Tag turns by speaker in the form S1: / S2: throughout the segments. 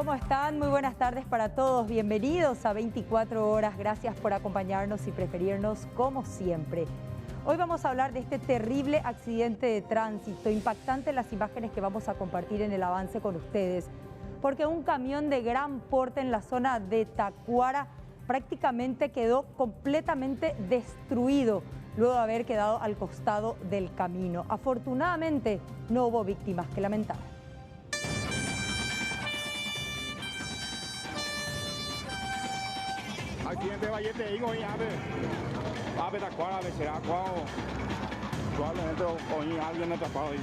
S1: ¿Cómo están? Muy buenas tardes para todos. Bienvenidos a 24 horas. Gracias por acompañarnos y preferirnos como siempre. Hoy vamos a hablar de este terrible accidente de tránsito. Impactante las imágenes que vamos a compartir en el avance con ustedes. Porque un camión de gran porte en la zona de Tacuara prácticamente quedó completamente destruido luego de haber quedado al costado del camino. Afortunadamente no hubo víctimas que lamentar.
S2: Accidente de Vallete, Ingo, Ave Tacuara, será probablemente hoy alguien atrapado ahí.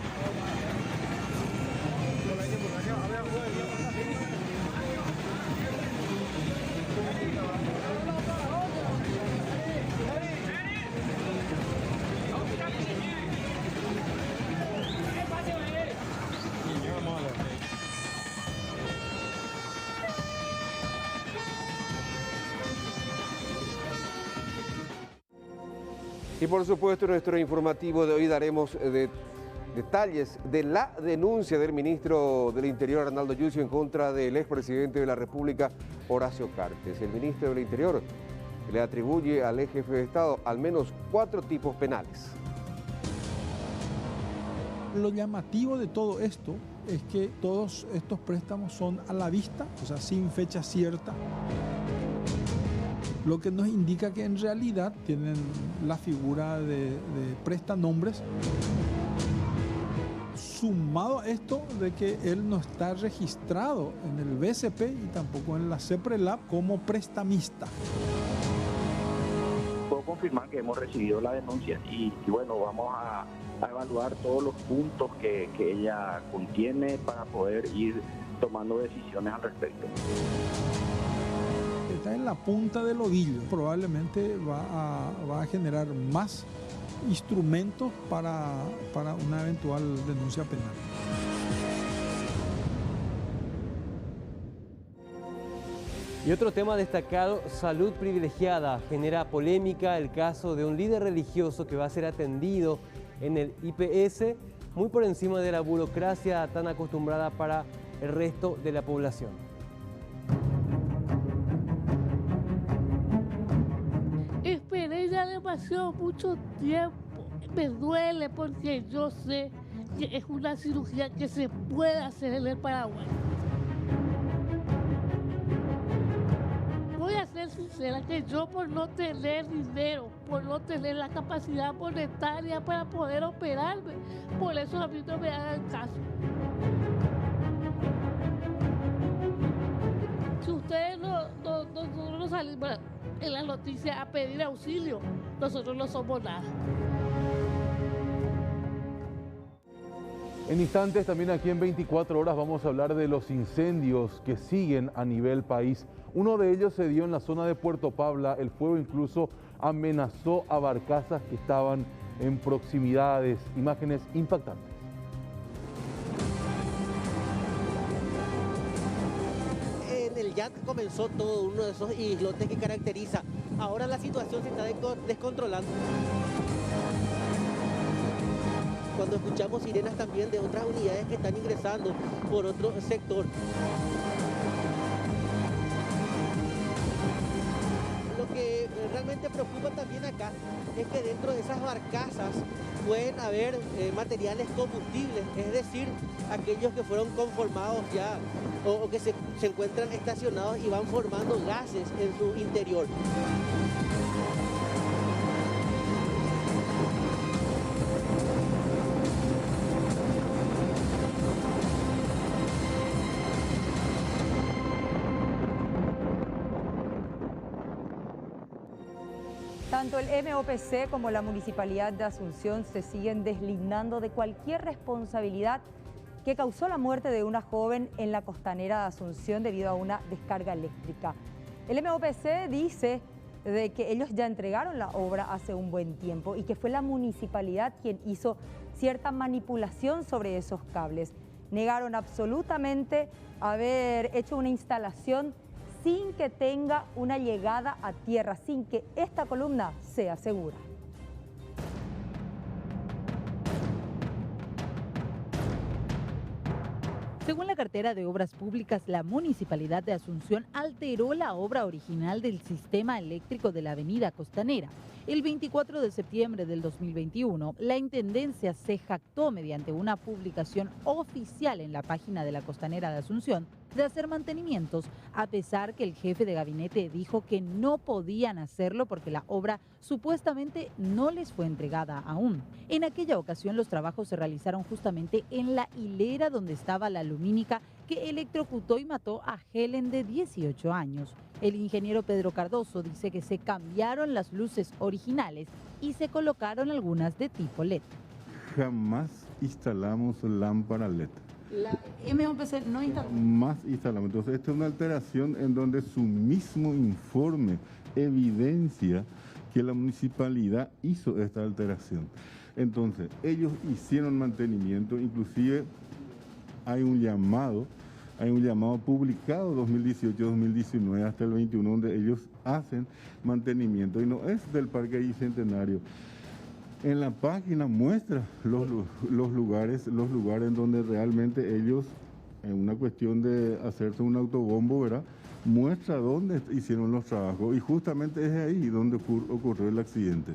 S3: Y por supuesto en nuestro informativo de hoy daremos detalles de la denuncia del ministro del Interior, Arnaldo Yucio, en contra del expresidente de la República, Horacio Cartes. El ministro del Interior le atribuye al ex jefe de Estado al menos 4 tipos penales.
S4: Lo llamativo de todo esto es que todos estos préstamos son a la vista, o sea, sin fecha cierta, lo que nos indica que en realidad tienen la figura de prestanombres, sumado a esto de que él no está registrado en el BCP y tampoco en la CEPRELAP como prestamista.
S5: Puedo confirmar que hemos recibido la denuncia y bueno, vamos a evaluar todos los puntos que ella contiene para poder ir tomando decisiones al respecto.
S4: Está en la punta del ovillo, probablemente va a generar más instrumentos para una eventual denuncia penal.
S6: Y otro tema destacado, salud privilegiada. Genera polémica el caso de un líder religioso que va a ser atendido en el IPS, muy por encima de la burocracia tan acostumbrada para el resto de la población.
S7: Esperé ya demasiado mucho tiempo. Me duele porque yo sé que es una cirugía que se puede hacer en el Paraguay. Voy a ser sincera que yo, por no tener dinero, por no tener la capacidad monetaria para poder operarme, por eso a mí no me hagan caso. Si ustedes no salimos en las noticias a pedir auxilio, nosotros no somos nada.
S8: En instantes, también aquí en 24 horas, vamos a hablar de los incendios que siguen a nivel país. Uno de ellos se dio en la zona de Puerto Pabla. El fuego incluso amenazó a barcazas que estaban en proximidades. Imágenes impactantes.
S9: En el YAT comenzó todo uno de esos islotes que caracteriza. Ahora la situación se está descontrolando. Cuando escuchamos sirenas también de otras unidades que están ingresando por otro sector. Lo que realmente preocupa también acá es que dentro de esas barcazas pueden haber materiales combustibles, es decir, aquellos que fueron conformados ya o que se encuentran estacionados y van formando gases en su interior.
S1: Tanto el MOPC como la Municipalidad de Asunción se siguen deslindando de cualquier responsabilidad que causó la muerte de una joven en la costanera de Asunción debido a una descarga eléctrica. El MOPC dice de que ellos ya entregaron la obra hace un buen tiempo y que fue la municipalidad quien hizo cierta manipulación sobre esos cables. Negaron absolutamente haber hecho una instalación sin que tenga una llegada a tierra, sin que esta columna sea segura.
S10: Según la cartera de Obras Públicas, la Municipalidad de Asunción alteró la obra original del sistema eléctrico de la avenida Costanera. El 24 de septiembre del 2021, la Intendencia se jactó mediante una publicación oficial en la página de la Costanera de Asunción de hacer mantenimientos, a pesar que el jefe de gabinete dijo que no podían hacerlo porque la obra supuestamente no les fue entregada aún. En aquella ocasión los trabajos se realizaron justamente en la hilera donde estaba la lumínica que electrocutó y mató a Helen de 18 años. El ingeniero Pedro Cardoso dice que se cambiaron las luces originales y se colocaron algunas de tipo LED.
S11: Jamás instalamos lámpara LED.
S10: La MOPC no instaló.
S11: Más instalamos. Entonces, esta es una alteración en donde su mismo informe evidencia que la municipalidad hizo esta alteración. Entonces, ellos hicieron mantenimiento, inclusive hay un llamado publicado 2018-2019 hasta el 21 donde ellos hacen mantenimiento y no es del Parque Bicentenario. En la página muestra los lugares en donde realmente ellos, en una cuestión de hacerse un autobombo, ¿verdad?, muestra dónde hicieron los trabajos y justamente es ahí donde ocurrió el accidente.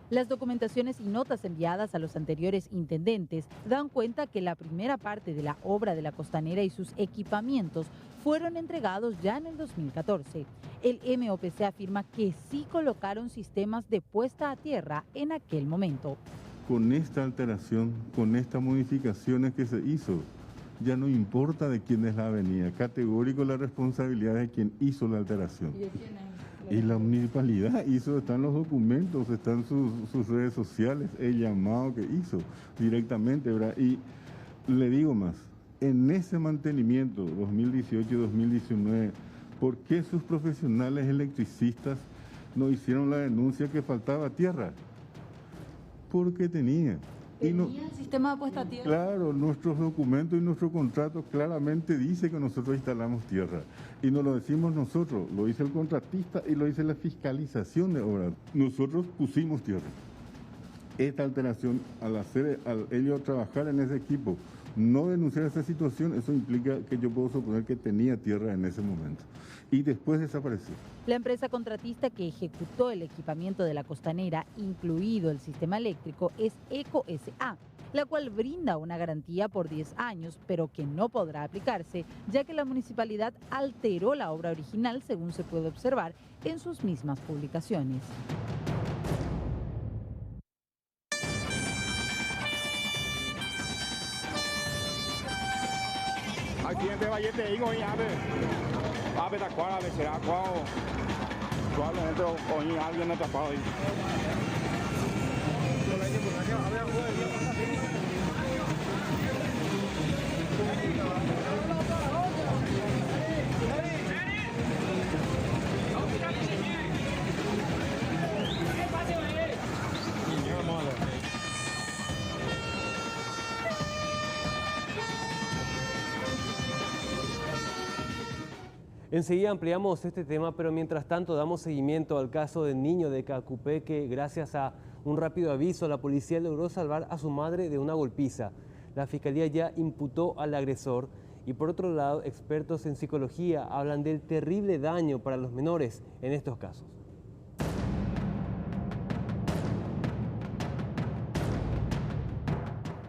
S10: Las documentaciones y notas enviadas a los anteriores intendentes dan cuenta que la primera parte de la obra de la Costanera y sus equipamientos fueron entregados ya en el 2014. El MOPC afirma que sí colocaron sistemas de puesta a tierra en aquel momento.
S11: Con esta alteración, con estas modificaciones que se hizo, ya no importa de quién es la avenida, categórico la responsabilidad de quien hizo la alteración. Y la municipalidad hizo, están los documentos, están sus redes sociales, el llamado que hizo directamente, ¿verdad? Y le digo más, en ese mantenimiento 2018-2019, ¿por qué sus profesionales electricistas no hicieron la denuncia que faltaba tierra? Porque tenían.
S10: ¿Tenía el sistema de puesta a tierra?
S11: Claro, nuestros documentos y nuestro contrato claramente dice que nosotros instalamos tierra. Y no lo decimos nosotros, lo dice el contratista y lo dice la fiscalización de obras. Nosotros pusimos tierra. Esta alteración, al ellos trabajar en ese equipo, no denunciar esa situación, eso implica que yo puedo suponer que tenía tierra en ese momento. Y después desapareció.
S10: La empresa contratista que ejecutó el equipamiento de la Costanera, incluido el sistema eléctrico, es ECO SA, la cual brinda una garantía por 10 años, pero que no podrá aplicarse, ya que la municipalidad alteró la obra original, según se puede observar en sus mismas publicaciones.
S2: Accidente Vallete, Ingo y Ave Tacuara, será cuál probablemente hoy alguien atrapado ahí.
S6: Enseguida ampliamos este tema, pero mientras tanto damos seguimiento al caso del niño de Cacupé que gracias a un rápido aviso la policía logró salvar a su madre de una golpiza. La fiscalía ya imputó al agresor y por otro lado expertos en psicología hablan del terrible daño para los menores en estos casos.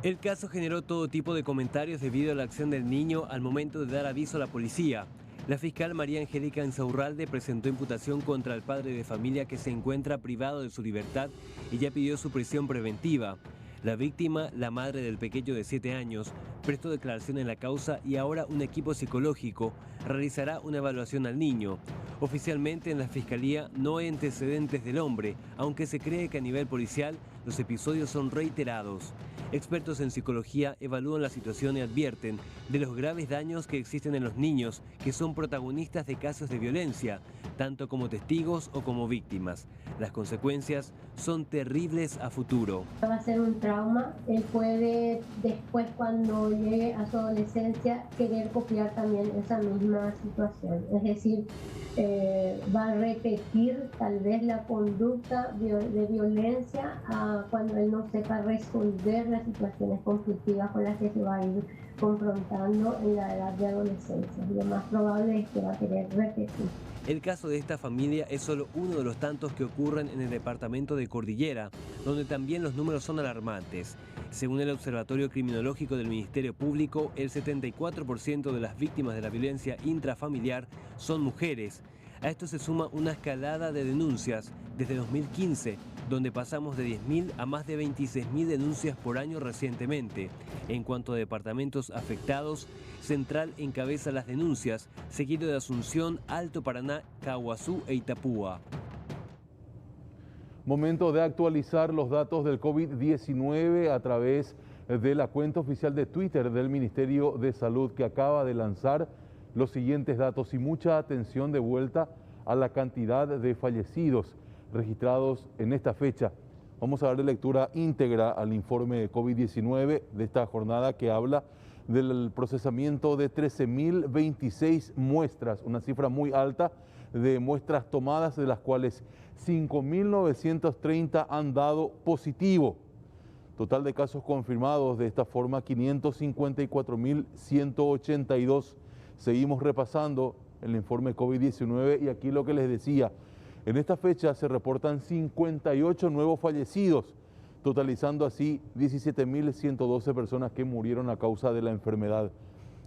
S6: El caso generó todo tipo de comentarios debido a la acción del niño al momento de dar aviso a la policía. La fiscal María Angélica Insaurralde presentó imputación contra el padre de familia que se encuentra privado de su libertad y ya pidió su prisión preventiva. La víctima, la madre del pequeño de 7 años, prestó declaración en la causa y ahora un equipo psicológico realizará una evaluación al niño. Oficialmente en la fiscalía no hay antecedentes del hombre, aunque se cree que a nivel policial los episodios son reiterados. Expertos en psicología evalúan la situación y advierten de los graves daños que existen en los niños que son protagonistas de casos de violencia, tanto como testigos o como víctimas. Las consecuencias son terribles a futuro.
S12: Va a ser un trauma. Él puede después, cuando llegue a su adolescencia, querer copiar también esa misma situación. Es decir, va a repetir tal vez la conducta de violencia cuando él no sepa responder las situaciones conflictivas con las que se va a ir confrontando en la edad de adolescencia. Lo más probable es que va a querer repetir.
S6: El caso de esta familia es solo uno de los tantos que ocurren en el departamento de Cordillera, donde también los números son alarmantes. Según el Observatorio Criminológico del Ministerio Público, el 74% de las víctimas de la violencia intrafamiliar son mujeres. A esto se suma una escalada de denuncias desde 2015, donde pasamos de 10.000 a más de 26.000 denuncias por año recientemente. En cuanto a departamentos afectados, Central encabeza las denuncias, seguido de Asunción, Alto Paraná, Caaguazú e Itapúa.
S8: Momento de actualizar los datos del COVID-19 a través de la cuenta oficial de Twitter del Ministerio de Salud, que acaba de lanzar los siguientes datos y mucha atención de vuelta a la cantidad de fallecidos registrados en esta fecha. Vamos a darle lectura íntegra al informe de COVID-19 de esta jornada, que habla del procesamiento de 13.026 muestras, una cifra muy alta de muestras tomadas, de las cuales 5.930 han dado positivo. Total de casos confirmados de esta forma, 554.182. Seguimos repasando el informe COVID-19 y aquí lo que les decía, en esta fecha se reportan 58 nuevos fallecidos, totalizando así 17.112 personas que murieron a causa de la enfermedad.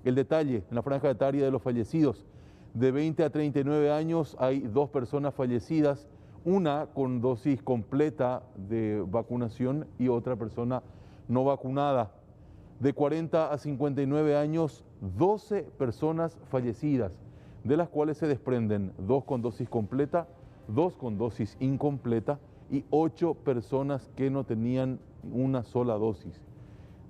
S8: El detalle, en la franja etaria de los fallecidos, de 20 a 39 años hay 2 personas fallecidas, una con dosis completa de vacunación y otra persona no vacunada. De 40 a 59 años, 12 personas fallecidas, de las cuales se desprenden 2 con dosis completa, 2 con dosis incompleta y 8 personas que no tenían una sola dosis.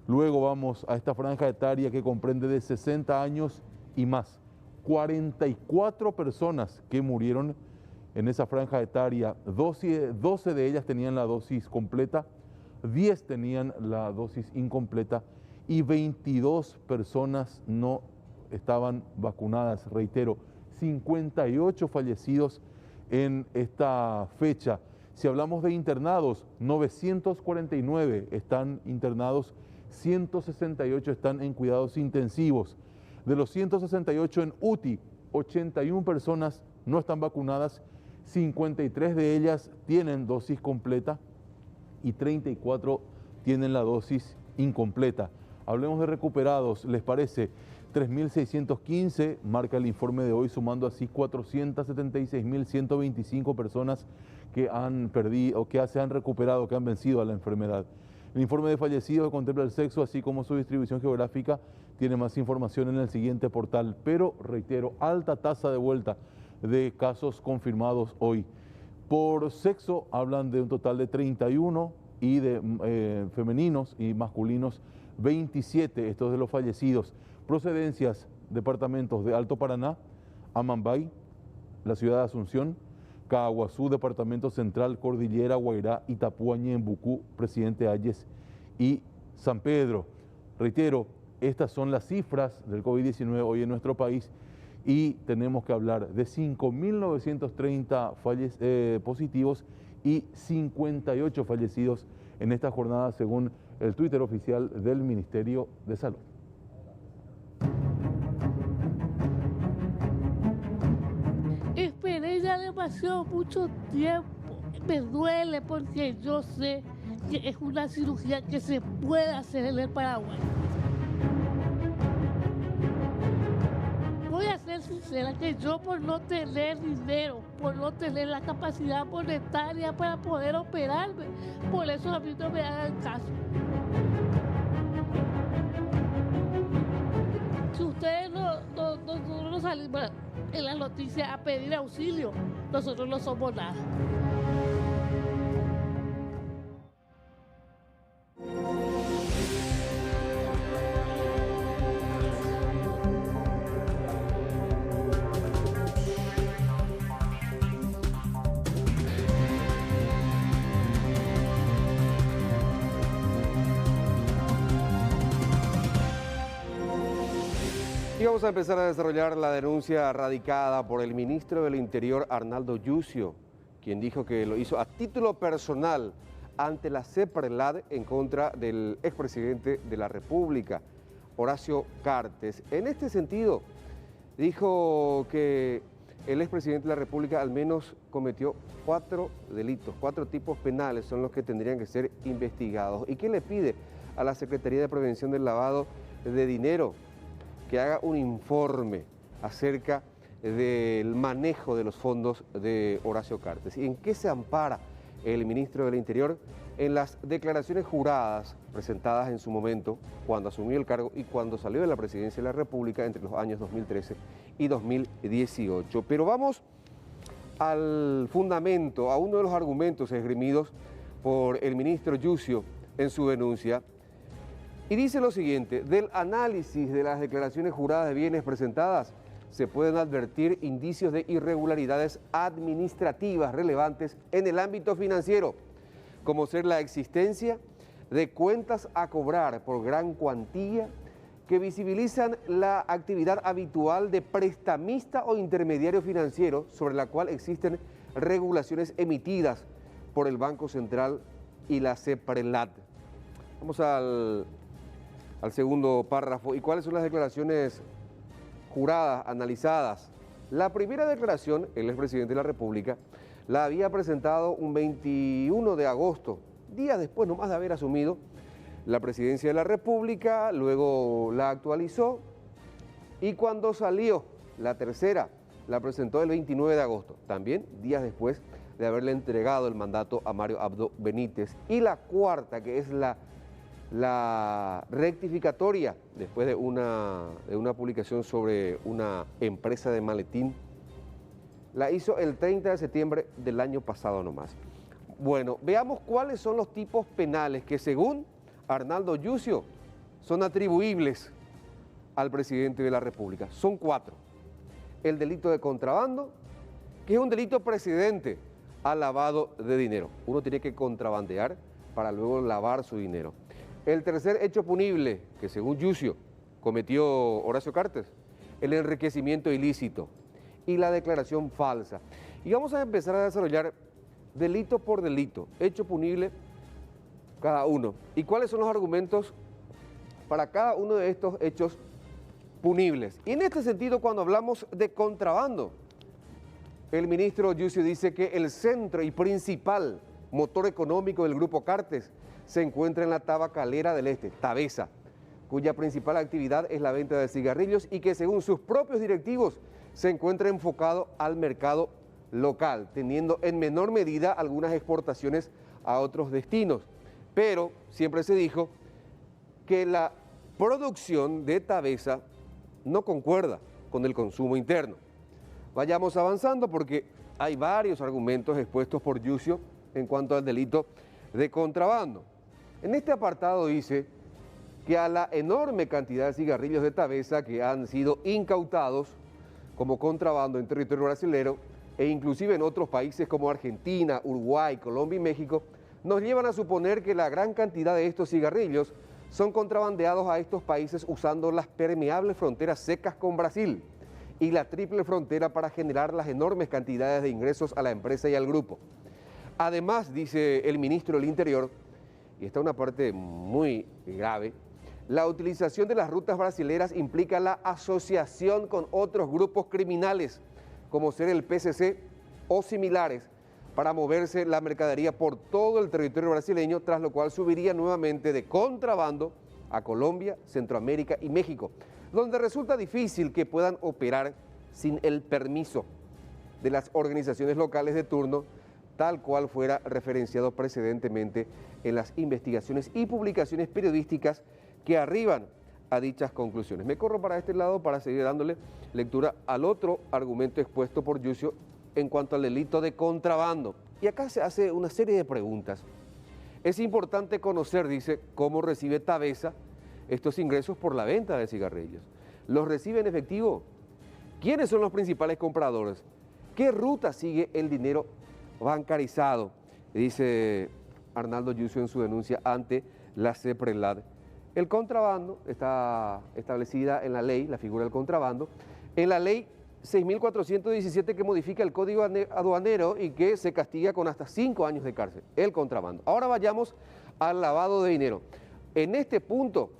S8: Luego vamos a esta franja etaria que comprende de 60 años y más. 44 personas que murieron en esa franja etaria, 12 de ellas tenían la dosis completa, 10 tenían la dosis incompleta y 22 personas no estaban vacunadas. Reitero, 58 fallecidos en esta fecha. Si hablamos de internados, 949 están internados, 168 están en cuidados intensivos. De los 168 en UTI, 81 personas no están vacunadas, 53 de ellas tienen dosis completa y 34 tienen la dosis incompleta. Hablemos de recuperados, ¿les parece? 3.615 marca el informe de hoy, sumando así 476.125 personas que han perdido o que se han recuperado, que han vencido a la enfermedad. El informe de fallecidos que contempla el sexo, así como su distribución geográfica, tiene más información en el siguiente portal. Pero, reitero, alta tasa de vuelta de casos confirmados hoy. Por sexo hablan de un total de 31 y de femeninos y masculinos 27, estos de los fallecidos. Procedencias, departamentos de Alto Paraná, Amambay, la ciudad de Asunción, Caaguazú, departamento central, Cordillera, Guairá, Itapúa, Ñembucú, Presidente Hayes y San Pedro. Reitero, estas son las cifras del COVID-19 hoy en nuestro país y tenemos que hablar de 5.930 positivos y 58 fallecidos en esta jornada, según el Twitter oficial del Ministerio de Salud.
S7: Esperé ya demasiado mucho tiempo. Me duele porque yo sé que es una cirugía que se puede hacer en el Paraguay. Voy a ser sincera que yo, por no tener dinero, por no tener la capacidad monetaria para poder operarme, por eso a mí no me hagan caso. Si ustedes no salimos en las noticias a pedir auxilio, nosotros no somos nada.
S3: Y vamos a empezar a desarrollar la denuncia radicada por el ministro del Interior, Arnaldo Yucio, quien dijo que lo hizo a título personal ante la CEPRELAD en contra del expresidente de la República, Horacio Cartes. En este sentido, dijo que el expresidente de la República al menos cometió 4 delitos, 4 tipos penales son los que tendrían que ser investigados. ¿Y qué le pide a la Secretaría de Prevención del Lavado de Dinero? Que haga un informe acerca del manejo de los fondos de Horacio Cartes. ¿Y en qué se ampara el ministro del Interior? En las declaraciones juradas presentadas en su momento, cuando asumió el cargo y cuando salió de la presidencia de la República entre los años 2013 y 2018. Pero vamos al fundamento, a uno de los argumentos esgrimidos por el ministro Yucio en su denuncia. Y dice lo siguiente: del análisis de las declaraciones juradas de bienes presentadas, se pueden advertir indicios de irregularidades administrativas relevantes en el ámbito financiero, como ser la existencia de cuentas a cobrar por gran cuantía que visibilizan la actividad habitual de prestamista o intermediario financiero sobre la cual existen regulaciones emitidas por el Banco Central y la CEPRELAD. Vamos al segundo párrafo. ¿Y cuáles son las declaraciones juradas, analizadas? La primera declaración, el expresidente de la República la había presentado un 21 de agosto, días después nomás de haber asumido la presidencia de la República, luego la actualizó y cuando salió la tercera la presentó el 29 de agosto, también días después de haberle entregado el mandato a Mario Abdo Benítez. Y la cuarta, que es la rectificatoria, después de una publicación sobre una empresa de maletín, la hizo el 30 de septiembre del año pasado nomás. Bueno, veamos cuáles son los tipos penales que según Arnaldo Yucio son atribuibles al presidente de la República. Son 4. El delito de contrabando, que es un delito precedente al lavado de dinero. Uno tiene que contrabandear para luego lavar su dinero. El tercer hecho punible, que según Yucio cometió Horacio Cartes, el enriquecimiento ilícito y la declaración falsa. Y vamos a empezar a desarrollar delito por delito, hecho punible cada uno. ¿Y cuáles son los argumentos para cada uno de estos hechos punibles? Y en este sentido, cuando hablamos de contrabando, el ministro Yucio dice que el centro y principal motor económico del Grupo Cartes se encuentra en la tabacalera del Este, Tavesa, cuya principal actividad es la venta de cigarrillos y que según sus propios directivos se encuentra enfocado al mercado local, teniendo en menor medida algunas exportaciones a otros destinos. Pero siempre se dijo que la producción de Tavesa no concuerda con el consumo interno. Vayamos avanzando porque hay varios argumentos expuestos por Yucio en cuanto al delito de contrabando. En este apartado dice que a la enorme cantidad de cigarrillos de Tavesa que han sido incautados como contrabando en territorio brasilero e inclusive en otros países como Argentina, Uruguay, Colombia y México, nos llevan a suponer que la gran cantidad de estos cigarrillos son contrabandeados a estos países usando las permeables fronteras secas con Brasil y la triple frontera para generar las enormes cantidades de ingresos a la empresa y al grupo. Además, dice el ministro del Interior, y esta es una parte muy grave, la utilización de las rutas brasileras implica la asociación con otros grupos criminales, como ser el PCC o similares, para moverse la mercadería por todo el territorio brasileño, tras lo cual subiría nuevamente de contrabando a Colombia, Centroamérica y México, donde resulta difícil que puedan operar sin el permiso de las organizaciones locales de turno, tal cual fuera referenciado precedentemente en las investigaciones y publicaciones periodísticas que arriban a dichas conclusiones. Me corro para este lado para seguir dándole lectura al otro argumento expuesto por Yucio en cuanto al delito de contrabando. Y acá se hace una serie de preguntas. Es importante conocer, dice, cómo recibe Tavesa estos ingresos por la venta de cigarrillos. ¿Los recibe en efectivo? ¿Quiénes son los principales compradores? ¿Qué ruta sigue el dinero bancarizado? Dice Arnaldo Yucio en su denuncia ante la CEPRELAD. El contrabando está establecida en la ley, la figura del contrabando, en la ley 6.417 que modifica el código aduanero y que se castiga con hasta 5 años de cárcel, el contrabando. Ahora vayamos al lavado de dinero. En este punto,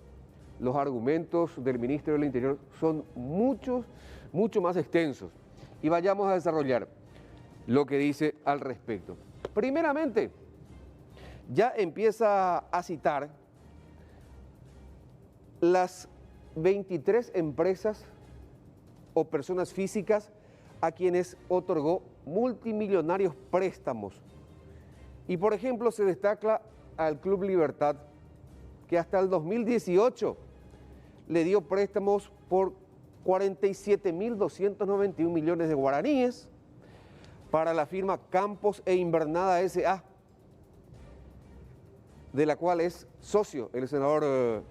S3: los argumentos del ministro del Interior son mucho más extensos y vayamos a desarrollar lo que dice al respecto. Primeramente, ya empieza a citar las 23 empresas o personas físicas a quienes otorgó multimillonarios préstamos. Y por ejemplo se destaca al Club Libertad, que hasta el 2018 le dio préstamos por 47.291 millones de guaraníes para la firma Campos e Invernada S.A., de la cual es socio el senador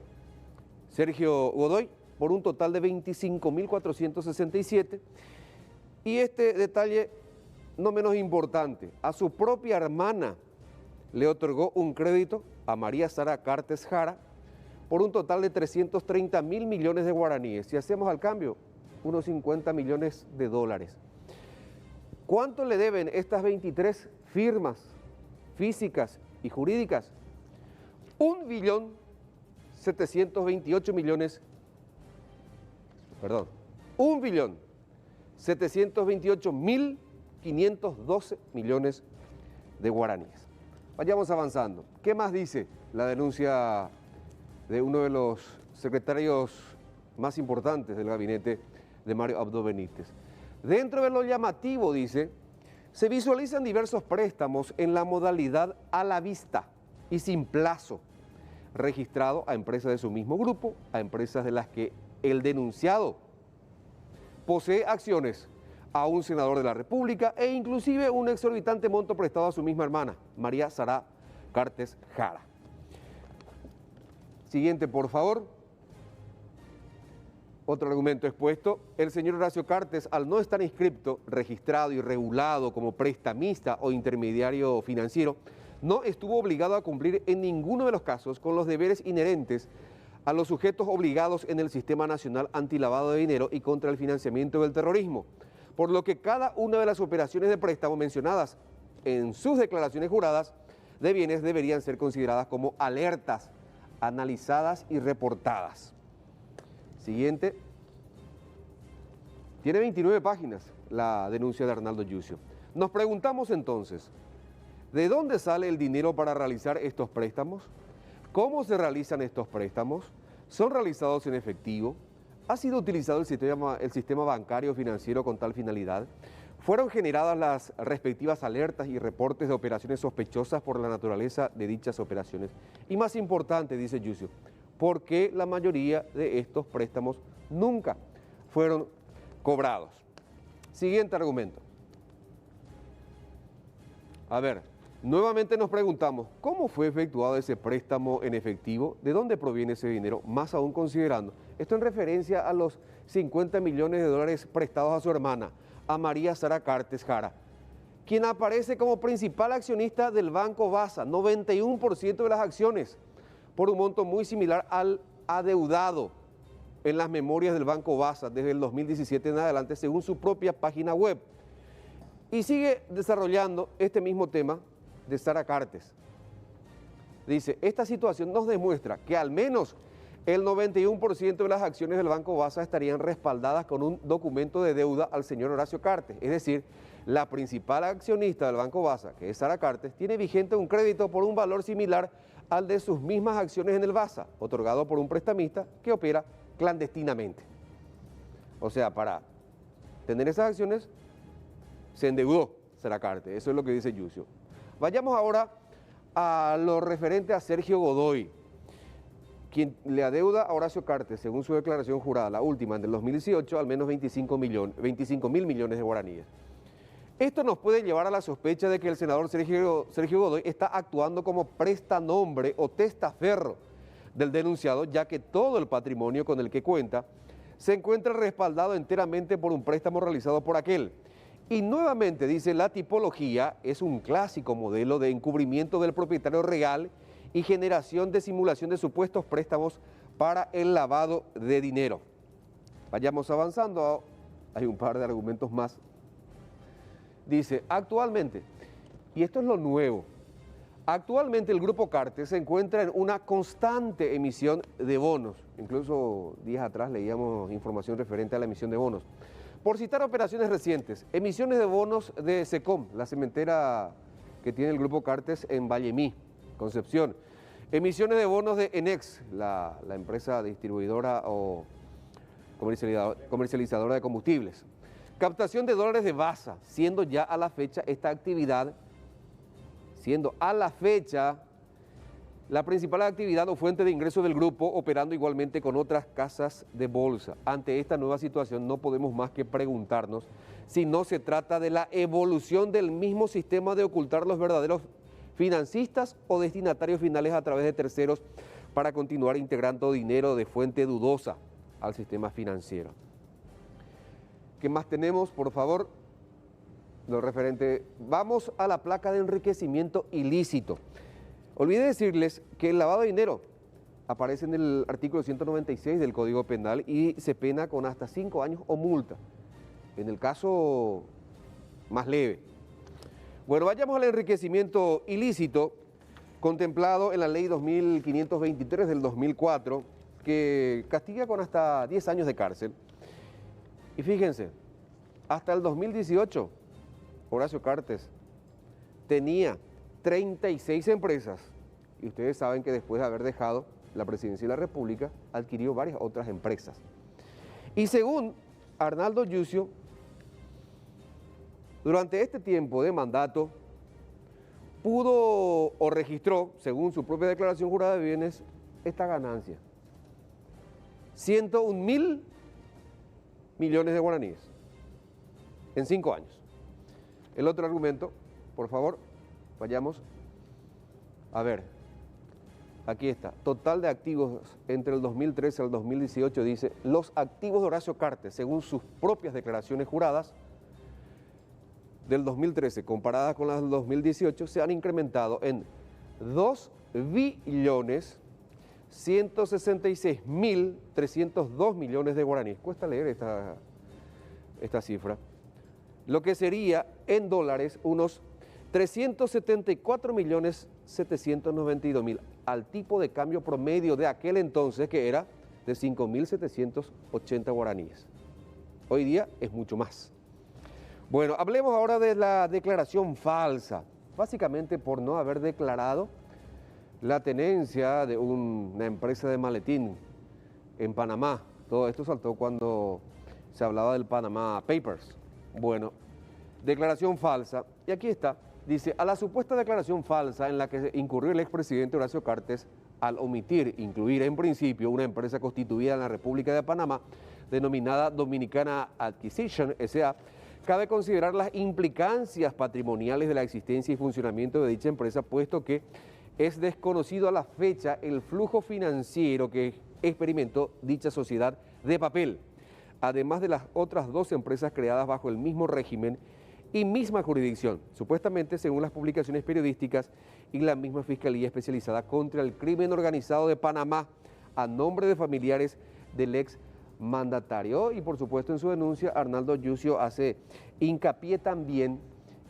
S3: Sergio Godoy, por un total de 25.467. Y este detalle no menos importante, a su propia hermana le otorgó un crédito a María Sara Cartes Jara por un total de 330.000 millones de guaraníes. Si hacemos al cambio, unos 50 millones de dólares. ¿Cuánto le deben estas 23 firmas físicas y jurídicas? 1.728.512 millones de guaraníes. Vayamos avanzando. ¿Qué más dice la denuncia de uno de los secretarios más importantes del gabinete de Mario Abdo Benítez? Dentro de lo llamativo, dice, se visualizan diversos préstamos en la modalidad a la vista y sin plazo, registrado a empresas de su mismo grupo, a empresas de las que el denunciado posee acciones, a un senador de la República e inclusive un exorbitante monto prestado a su misma hermana, María Sara Cartes Jara. Siguiente, por favor. Otro argumento expuesto: el señor Horacio Cartes, al no estar inscripto, registrado y regulado como prestamista o intermediario financiero, no estuvo obligado a cumplir en ninguno de los casos con los deberes inherentes a los sujetos obligados en el Sistema Nacional Antilavado de Dinero y contra el financiamiento del terrorismo, por lo que cada una de las operaciones de préstamo mencionadas en sus declaraciones juradas de bienes deberían ser consideradas como alertas, analizadas y reportadas. Siguiente. Tiene 29 páginas la denuncia de Arnaldo Yucio. Nos preguntamos entonces, ¿de dónde sale el dinero para realizar estos préstamos? ¿Cómo se realizan estos préstamos? ¿Son realizados en efectivo? ¿Ha sido utilizado el sistema bancario financiero con tal finalidad? ¿Fueron generadas las respectivas alertas y reportes de operaciones sospechosas por la naturaleza de dichas operaciones? Y más importante, dice Yucio, ¿por qué la mayoría de estos préstamos nunca fueron cobrados? Siguiente argumento. A ver, nuevamente nos preguntamos, ¿cómo fue efectuado ese préstamo en efectivo? ¿De dónde proviene ese dinero? Más aún considerando, esto en referencia a los 50 millones de dólares prestados a su hermana, a María Sara Cartes Jara, quien aparece como principal accionista del Banco Basa, 91% de las acciones, por un monto muy similar al adeudado en las memorias del Banco Basa desde el 2017 en adelante, según su propia página web. Y sigue desarrollando este mismo tema de Sara Cartes. Dice, esta situación nos demuestra que al menos el 91% de las acciones del Banco Basa estarían respaldadas con un documento de deuda al señor Horacio Cartes. Es decir, la principal accionista del Banco Basa, que es Sara Cartes, tiene vigente un crédito por un valor similar al de sus mismas acciones en el Basa, otorgado por un prestamista que opera clandestinamente. O sea, para tener esas acciones se endeudó Sara Cartes, eso es lo que dice Yucio. Vayamos ahora a lo referente a Sergio Godoy, quien le adeuda a Horacio Cartes, según su declaración jurada, la última, en el 2018, al menos 25.000 millones de guaraníes. Esto nos puede llevar a la sospecha de que el senador Sergio Godoy está actuando como prestanombre o testaferro del denunciado, ya que todo el patrimonio con el que cuenta se encuentra respaldado enteramente por un préstamo realizado por aquel. Y nuevamente dice, la tipología es un clásico modelo de encubrimiento del propietario real y generación de simulación de supuestos préstamos para el lavado de dinero. Vayamos avanzando hay un par de argumentos más. Dice, actualmente, y esto es lo nuevo, actualmente el Grupo Cartes se encuentra en una constante emisión de bonos. Incluso días atrás leíamos información referente a la emisión de bonos. Por citar operaciones recientes, emisiones de bonos de Secom, la cementera que tiene el Grupo Cartes en Vallemí, Concepción. Emisiones de bonos de Enex, la empresa distribuidora o comercializadora de combustibles. Captación de dólares de Basa, siendo ya a la fecha esta actividad, la principal actividad o fuente de ingreso del grupo, operando igualmente con otras casas de bolsa. Ante esta nueva situación no podemos más que preguntarnos si no se trata de la evolución del mismo sistema de ocultar los verdaderos financistas o destinatarios finales a través de terceros para continuar integrando dinero de fuente dudosa al sistema financiero. ¿Qué más tenemos, por favor? Lo referente, vamos a la placa de enriquecimiento ilícito. Olvidé decirles que el lavado de dinero aparece en el artículo 196 del Código Penal y se pena con hasta 5 años o multa, en el caso más leve. Bueno, vayamos al enriquecimiento ilícito contemplado en la Ley 2523 del 2004, que castiga con hasta 10 años de cárcel. Y fíjense, hasta el 2018, Horacio Cartes tenía 36 empresas, y ustedes saben que después de haber dejado la presidencia de la República, adquirió varias otras empresas. Y según Arnaldo Yucio, durante este tiempo de mandato, pudo o registró, según su propia declaración jurada de bienes, esta ganancia: 101.000 millones de guaraníes en 5 años. El otro argumento, por favor, vayamos a ver. Aquí está, total de activos entre el 2013 al 2018, dice, los activos de Horacio Cartes, según sus propias declaraciones juradas, del 2013 comparadas con las del 2018, se han incrementado en 2.166.302 millones de guaraníes. Cuesta leer esta cifra. Lo que sería en dólares unos 374.792.000 al tipo de cambio promedio de aquel entonces, que era de 5.780 guaraníes. Hoy día es mucho más. Bueno, hablemos ahora de la declaración falsa, básicamente por no haber declarado la tenencia de una empresa de maletín en Panamá. Todo esto saltó cuando se hablaba del Panama Papers. Bueno, declaración falsa, y aquí está. Dice, a la supuesta declaración falsa en la que incurrió el expresidente Horacio Cartes al omitir incluir en principio una empresa constituida en la República de Panamá, denominada Dominicana Acquisition S.A., cabe considerar las implicancias patrimoniales de la existencia y funcionamiento de dicha empresa, puesto que es desconocido a la fecha el flujo financiero que experimentó dicha sociedad de papel, además de las otras 2 empresas creadas bajo el mismo régimen y misma jurisdicción, supuestamente según las publicaciones periodísticas y la misma Fiscalía Especializada contra el Crimen Organizado de Panamá, a nombre de familiares del ex mandatario. Y por supuesto en su denuncia Arnaldo Yucio hace hincapié también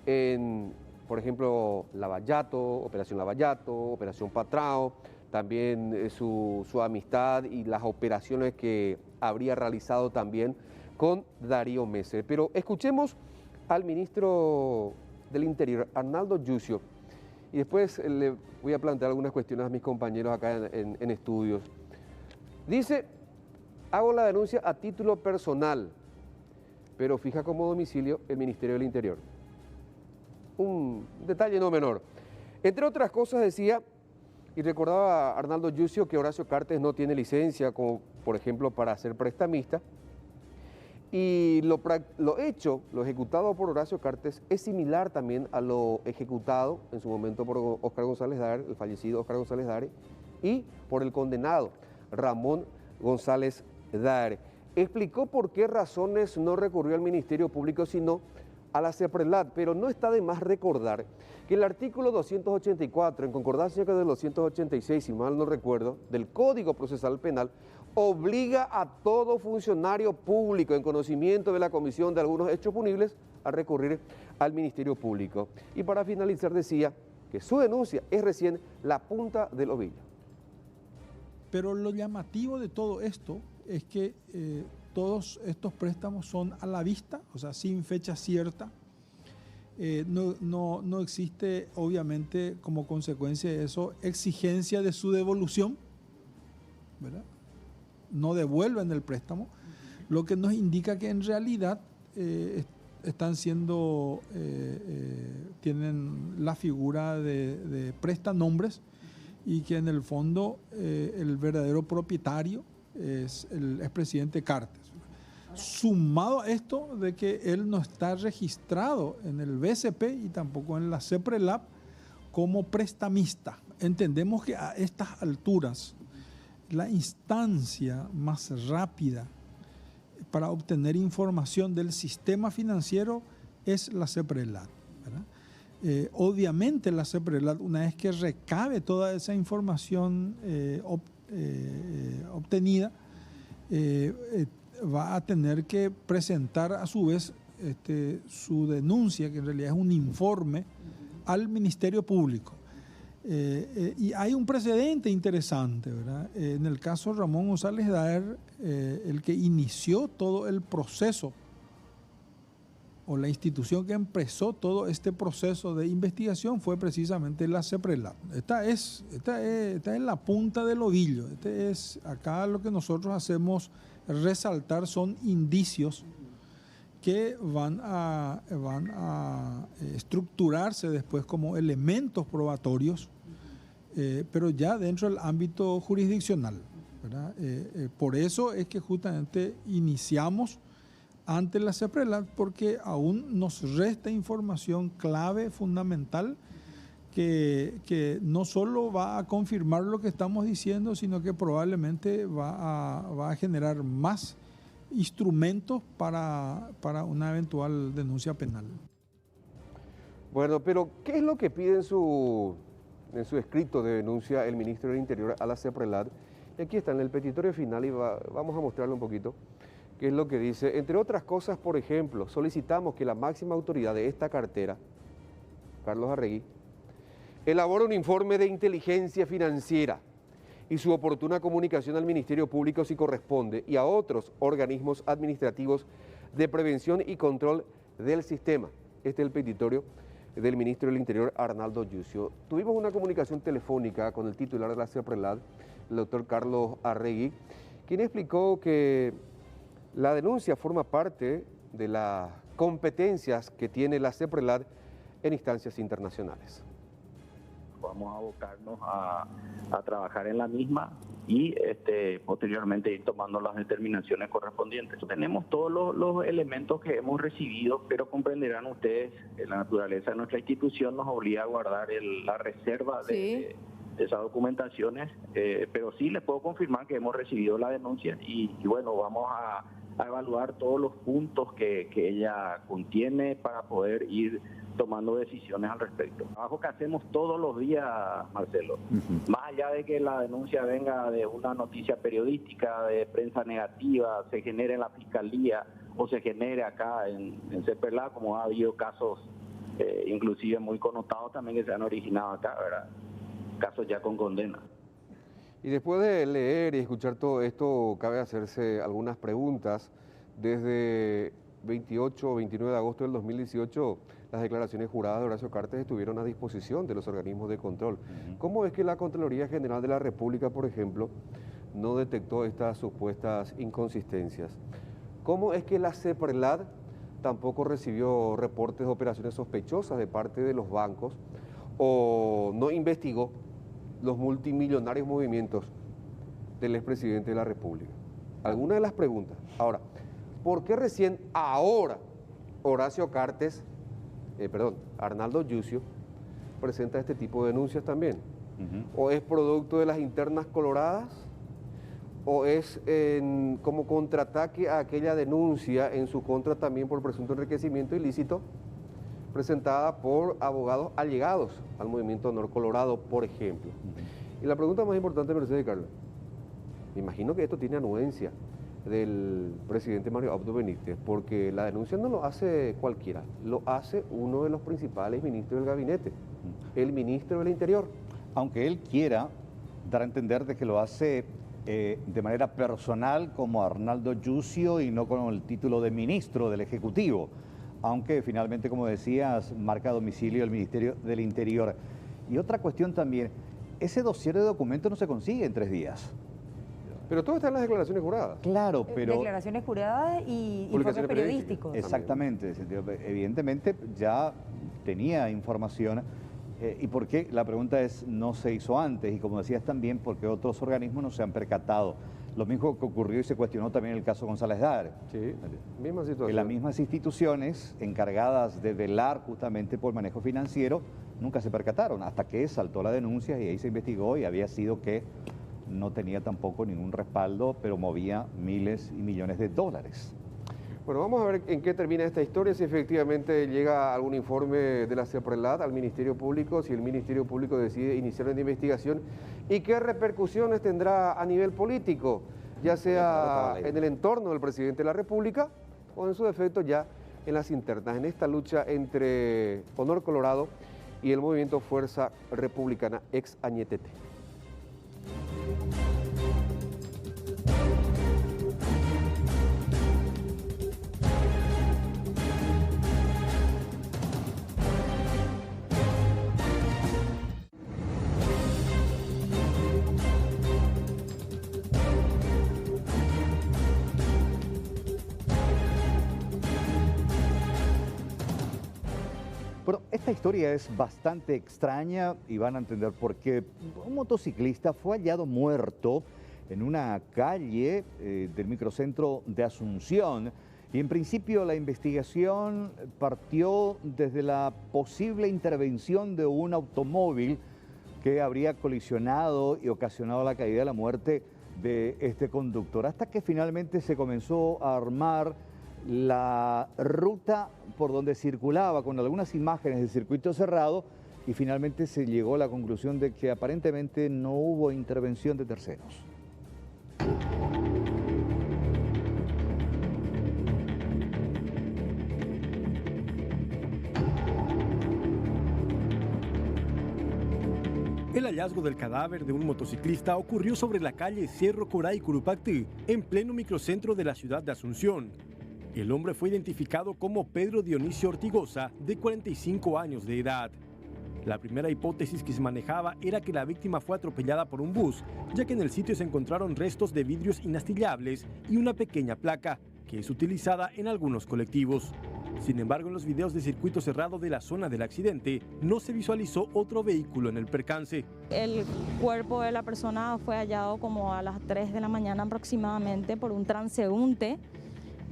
S3: en, por ejemplo, Operación Lavallato, Operación Patrao, también su amistad y las operaciones que habría realizado también con Darío Messer. Pero escuchemos al ministro del Interior, Arnaldo Yucio, y después le voy a plantear algunas cuestiones a mis compañeros acá en estudios. Dice, hago la denuncia a título personal, pero fija como domicilio el Ministerio del Interior. Un detalle no menor. Entre otras cosas decía, y recordaba a Arnaldo Yucio que Horacio Cartes no tiene licencia, como por ejemplo para ser prestamista, y lo ejecutado por Horacio Cartes es similar también a lo ejecutado en su momento por Óscar González Dare, el fallecido Óscar González Dare, y por el condenado Ramón González Dare. Explicó por qué razones no recurrió al Ministerio Público, sino a la CEPRELAT, pero no está de más recordar que el artículo 284, en concordancia con el 286, si mal no recuerdo, del Código Procesal Penal, obliga a todo funcionario público en conocimiento de la comisión de algunos hechos punibles a recurrir al Ministerio Público. Y para finalizar decía que su denuncia es recién la punta del ovillo.
S4: Pero lo llamativo de todo esto es que todos estos préstamos son a la vista, o sea, sin fecha cierta. No existe, obviamente, como consecuencia de eso, exigencia de su devolución, ¿verdad? No devuelven el préstamo, lo que nos indica que en realidad están siendo, tienen la figura de prestanombres y que en el fondo el verdadero propietario es el expresidente Cartes. Sumado a esto de que él no está registrado en el BCP y tampoco en la CEPRELAB como prestamista. Entendemos que a estas alturas la instancia más rápida para obtener información del sistema financiero es la CEPRELAB, ¿verdad? Obviamente la CEPRELAB, una vez que recabe toda esa información obtenida, va a tener que presentar a su vez su denuncia, que en realidad es un informe, al Ministerio Público. Y hay un precedente interesante, ¿verdad? En el caso Ramón González Daer, el que inició todo el proceso, o la institución que empezó todo este proceso de investigación fue precisamente la CEPRELAB. Esta es la punta del ovillo. Acá lo que nosotros hacemos resaltar son indicios que van a estructurarse después como elementos probatorios, pero ya dentro del ámbito jurisdiccional, ¿verdad? Por eso es que justamente iniciamos ante la CEPRELAB, porque aún nos resta información clave, fundamental, que no solo va a confirmar lo que estamos diciendo, sino que probablemente va a generar más instrumentos para una eventual denuncia penal.
S3: Bueno, pero ¿qué es lo que pide en su escrito de denuncia el ministro del Interior a la CEPRELAB? Y aquí está en el petitorio final y vamos a mostrarlo un poquito. ¿Qué es lo que dice? Entre otras cosas, por ejemplo, solicitamos que la máxima autoridad de esta cartera, Carlos Arregui, elabore un informe de inteligencia financiera y su oportuna comunicación al Ministerio Público si corresponde y a otros organismos administrativos de prevención y control del sistema. Este es el petitorio del ministro del Interior, Arnaldo Yucio. Tuvimos una comunicación telefónica con el titular de la CEPRELAB, el doctor Carlos Arregui, quien explicó que la denuncia forma parte de las competencias que tiene la CEPRELAB en instancias internacionales.
S5: Vamos a abocarnos a trabajar en la misma y posteriormente ir tomando las determinaciones correspondientes. Tenemos todos los elementos que hemos recibido, pero comprenderán ustedes que la naturaleza de nuestra institución nos obliga a guardar la reserva de esas documentaciones, pero sí les puedo confirmar que hemos recibido la denuncia y bueno, vamos a evaluar todos los puntos que ella contiene para poder ir tomando decisiones al respecto. Trabajo que hacemos todos los días, Marcelo. Más allá de que la denuncia venga de una noticia periodística, de prensa negativa, se genere en la Fiscalía o se genere acá en CEPRELAB, como ha habido casos inclusive muy connotados también que se han originado acá, ¿verdad? Casos ya con condena.
S3: Y después de leer y escuchar todo esto, cabe hacerse algunas preguntas. Desde 28 o 29 de agosto del 2018, las declaraciones juradas de Horacio Cartes estuvieron a disposición de los organismos de control. ¿Cómo es que la Contraloría General de la República, por ejemplo, no detectó estas supuestas inconsistencias? ¿Cómo es que la CEPRELAB tampoco recibió reportes de operaciones sospechosas de parte de los bancos o no investigó los multimillonarios movimientos del expresidente de la República? Algunas de las preguntas. Ahora, ¿por qué recién ahora Arnaldo Yucio presenta este tipo de denuncias también? ¿O es producto de las internas coloradas? ¿O es como contraataque a aquella denuncia en su contra también por presunto enriquecimiento ilícito presentada por abogados allegados al movimiento Honor Colorado, por ejemplo? Y la pregunta más importante, Mercedes y Carlos, Me imagino que esto tiene anuencia del presidente Mario Abdo Benítez, porque la denuncia no lo hace cualquiera, lo hace uno de los principales ministros del gabinete, el ministro del Interior.
S13: Aunque él quiera dar a entender de que lo hace de manera personal como Arnaldo Yucio y no con el título de ministro del Ejecutivo, aunque finalmente, como decías, marca domicilio el Ministerio del Interior. Y otra cuestión también, ese dossier de documentos no se consigue en 3 días.
S3: Pero todo está en las declaraciones juradas.
S13: Claro, pero...
S1: Declaraciones juradas y informes periodísticos.
S13: Exactamente. Evidentemente ya tenía información. ¿Y por qué? La pregunta es, no se hizo antes. Y como decías también, porque otros organismos no se han percatado. Lo mismo que ocurrió y se cuestionó también en el caso González Dar.
S3: Sí, misma situación.
S13: Que las mismas instituciones encargadas de velar justamente por el manejo financiero nunca se percataron, hasta que saltó la denuncia y ahí se investigó y había sido que no tenía tampoco ningún respaldo, pero movía miles y millones de dólares.
S3: Bueno, vamos a ver en qué termina esta historia, si efectivamente llega algún informe de la CEPRELAT al Ministerio Público, si el Ministerio Público decide iniciar una investigación y qué repercusiones tendrá a nivel político, ya sea en el entorno del presidente de la República o en su defecto ya en las internas, en esta lucha entre Honor Colorado y el movimiento Fuerza Republicana ex Añetete.
S13: Bueno, esta historia es bastante extraña y van a entender por qué. Un motociclista fue hallado muerto en una calle del microcentro de Asunción y en principio la investigación partió desde la posible intervención de un automóvil que habría colisionado y ocasionado la caída de la muerte de este conductor, hasta que finalmente se comenzó a armar la ruta por donde circulaba con algunas imágenes del circuito cerrado y finalmente se llegó a la conclusión de que aparentemente no hubo intervención de terceros.
S14: El hallazgo del cadáver de un motociclista ocurrió sobre la calle Cerro Coray Curupacti, en pleno microcentro de la ciudad de Asunción. El hombre fue identificado como Pedro Dionisio Ortigosa, de 45 años de edad. La primera hipótesis que se manejaba era que la víctima fue atropellada por un bus, ya que en el sitio se encontraron restos de vidrios inastillables y una pequeña placa, que es utilizada en algunos colectivos. Sin embargo, en los videos de circuito cerrado de la zona del accidente, no se visualizó otro vehículo en el percance.
S15: El cuerpo de la persona fue hallado como a las 3 de la mañana aproximadamente por un transeúnte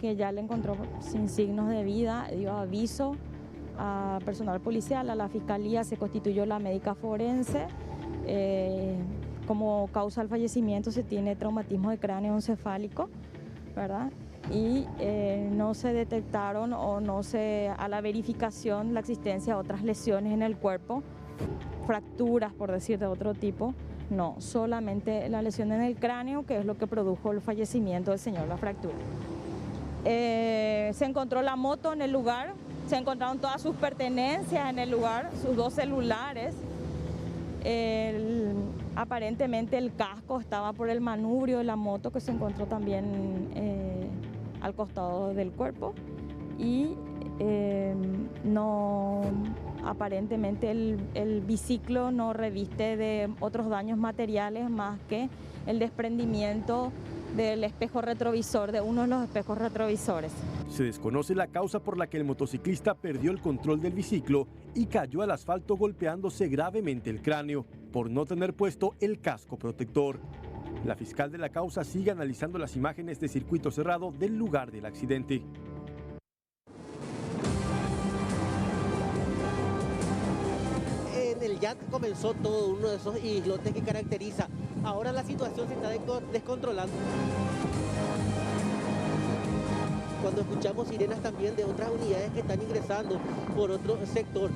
S15: que ya le encontró sin signos de vida, dio aviso a personal policial, a la fiscalía, se constituyó la médica forense. Como causa del fallecimiento se tiene traumatismo de cráneo encefálico, ¿verdad? Y no se detectaron o no se, a la verificación, la existencia de otras lesiones en el cuerpo, fracturas por decir de otro tipo, no, solamente la lesión en el cráneo, que es lo que produjo el fallecimiento del señor, la fractura. Se encontró la moto en el lugar, se encontraron todas sus pertenencias en el lugar, sus 2 celulares. Aparentemente el casco estaba por el manubrio de la moto que se encontró también al costado del cuerpo y no, aparentemente el biciclo no reviste de otros daños materiales más que el desprendimiento del espejo retrovisor, de uno de los espejos retrovisores.
S14: Se desconoce la causa por la que el motociclista perdió el control del biciclo y cayó al asfalto golpeándose gravemente el cráneo por no tener puesto el casco protector. La fiscal de la causa sigue analizando las imágenes de circuito cerrado del lugar del accidente.
S9: En el YAT comenzó todo uno de esos islotes que caracteriza. Ahora la situación se está descontrolando. Cuando escuchamos sirenas también de otras unidades que están ingresando por otro sector.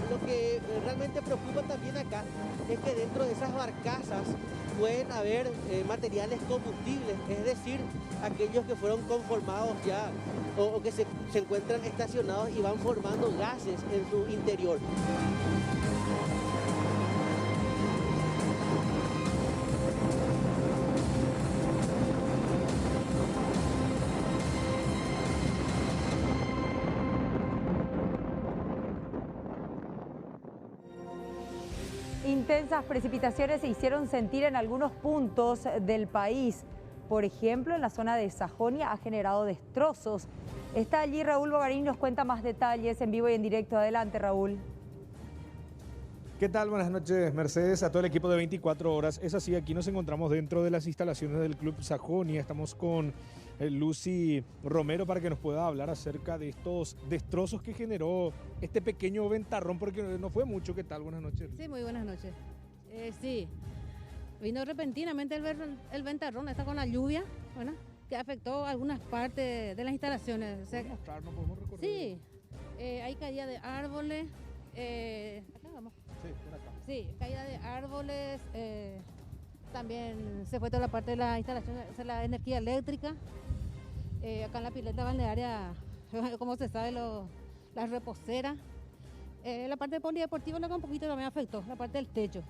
S9: Lo que realmente realmente preocupa también acá es que dentro de esas barcazas pueden haber materiales combustibles, es decir, aquellos que fueron conformados ya o que se encuentran estacionados y van formando gases en su interior.
S1: Intensas precipitaciones se hicieron sentir en algunos puntos del país. Por ejemplo, en la zona de Sajonia ha generado destrozos. Está allí Raúl Bogarín, nos cuenta más detalles en vivo y en directo. Adelante, Raúl.
S16: ¿Qué tal? Buenas noches, Mercedes, a todo el equipo de 24 horas. Es así, aquí nos encontramos dentro de las instalaciones del Club Sajonia. Estamos con Lucy Romero para que nos pueda hablar acerca de estos destrozos que generó este pequeño ventarrón, porque no fue mucho. ¿Qué tal? Buenas noches.
S17: Sí, muy buenas noches. Sí, vino repentinamente el ventarrón, está con la lluvia, ¿verdad?, que afectó algunas partes de las instalaciones. O sea,
S16: ¿No podemos recorrer?
S17: Sí, hay caída de árboles. Acá vamos.
S16: Sí, por acá.
S17: Sí, caída de árboles. También se fue toda la parte de la instalación, o sea, la energía eléctrica. Acá en la pileta balnearia, como se sabe, las reposeras. La parte de polideportivo lo que un poquito también afectó, la parte del techo.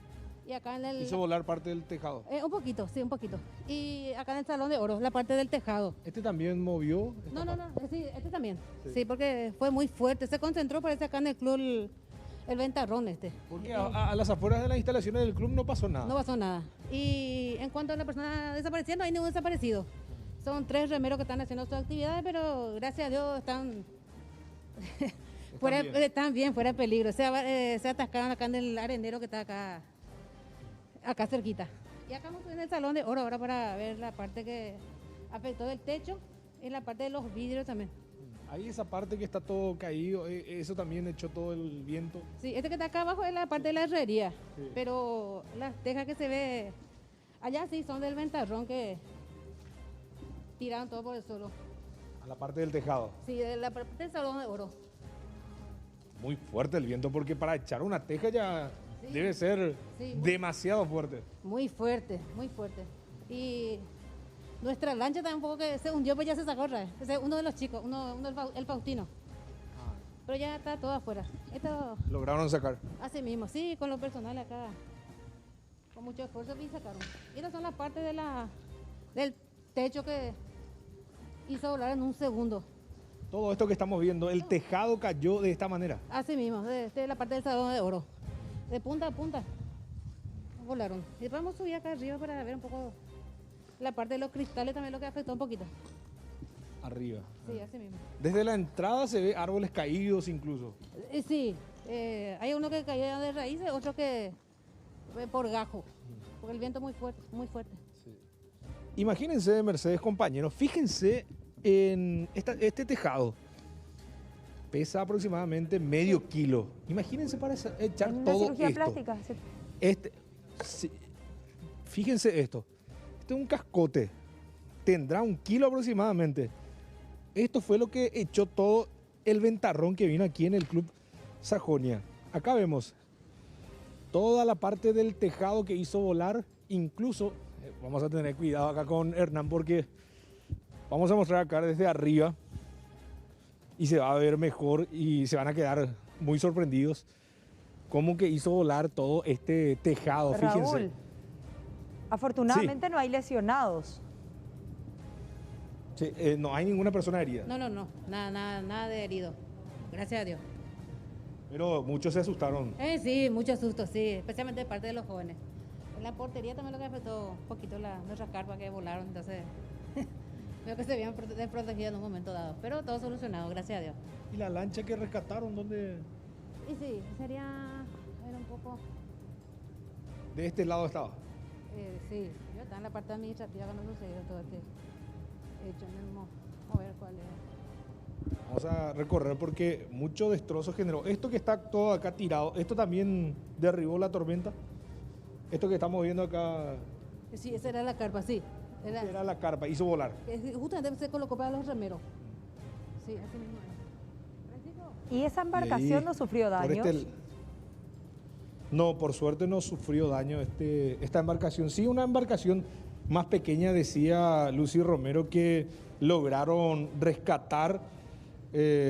S17: Y acá en el...
S16: ¿Hizo volar parte del tejado?
S17: Un poquito, sí, un poquito. Y acá en el Salón de Oro, la parte del tejado.
S16: ¿Este también movió?
S17: No, sí, este también. Sí, porque fue muy fuerte. Se concentró, parece, acá en el club el ventarrón este.
S16: Porque a las afueras de las instalaciones del club no pasó nada.
S17: No pasó nada. Y en cuanto a la persona desaparecida, no hay ningún desaparecido. Son 3 remeros que están haciendo sus actividades, pero gracias a Dios están... están bien, fuera de peligro. Se atascaron acá en el arenero que está acá cerquita. Y acá vamos en el Salón de Oro ahora para ver la parte que afectó del techo y la parte de los vidrios también.
S16: Ahí esa parte que está todo caído, eso también echó todo el viento.
S17: Sí, este que está acá abajo es la parte de la herrería, sí. Pero las tejas que se ve allá sí son del ventarrón que tiraron todo por el suelo.
S16: A la parte del tejado.
S17: Sí, de la parte del Salón de Oro.
S16: Muy fuerte el viento, porque para echar una teja ya sí, debe ser demasiado fuerte.
S17: Muy fuerte, muy fuerte. Y nuestra lancha tampoco que se hundió, pues ya se sacó otra vez. Uno de los chicos, el Faustino. Pero ya está todo afuera. Esto
S16: ¿lograron sacar?
S17: Así mismo, sí, con lo personal acá. Con mucho esfuerzo y sacaron. Y estas son las partes del techo que hizo volar en un segundo.
S16: Todo esto que estamos viendo, el tejado cayó de esta manera.
S17: Así mismo, de la parte del Salón de Oro. De punta a punta volaron. Y después vamos a subir acá arriba para ver un poco la parte de los cristales, también lo que afectó un poquito.
S16: Arriba.
S17: Sí, así mismo.
S16: Desde la entrada se ve árboles caídos incluso.
S17: Sí, hay uno que caía de raíces, otro que por gajo, porque el viento muy fuerte, muy fuerte.
S16: Sí. Imagínense, Mercedes, compañeros, fíjense en este tejado. Pesa aproximadamente medio kilo. Imagínense para echar todo esto.
S1: Plástica.
S16: Sí. Fíjense esto. Este es un cascote. Tendrá 1 kilo aproximadamente. Esto fue lo que echó todo el ventarrón que vino aquí en el Club Sajonia. Acá vemos toda la parte del tejado que hizo volar. Incluso, vamos a tener cuidado acá con Hernán porque vamos a mostrar acá desde arriba y se va a ver mejor y se van a quedar muy sorprendidos cómo que hizo volar todo este tejado.
S1: Raúl,
S16: fíjense.
S1: Afortunadamente
S16: sí,
S1: no hay lesionados.
S16: Sí, no hay ninguna persona herida.
S17: No, nada de herido. Gracias a Dios.
S16: Pero muchos se asustaron.
S17: Sí, mucho susto, sí, especialmente de parte de los jóvenes. En la portería también lo que afectó un poquito nuestras carpas que volaron, entonces veo que se habían desprotegido en un momento dado. Pero todo solucionado, gracias a Dios.
S16: ¿Y la lancha que rescataron dónde?
S17: Y sí, era un poco...
S16: ¿De este lado estaba?
S17: Sí, yo estaba en la parte administrativa cuando sucedió todo este hecho mismo. A ver cuál es.
S16: Vamos a recorrer porque mucho destrozo generó. Esto que está todo acá tirado, ¿esto también derribó la tormenta? Esto que estamos viendo acá...
S17: Sí, esa era la carpa, sí.
S16: Era la carpa, hizo volar.
S17: Justamente se colocó para los remeros. Sí, así mismo.
S1: ¿Y esa embarcación no sufrió daños?
S16: No, por suerte no sufrió daño esta embarcación. Sí, una embarcación más pequeña, decía Lucy Romero, que lograron rescatar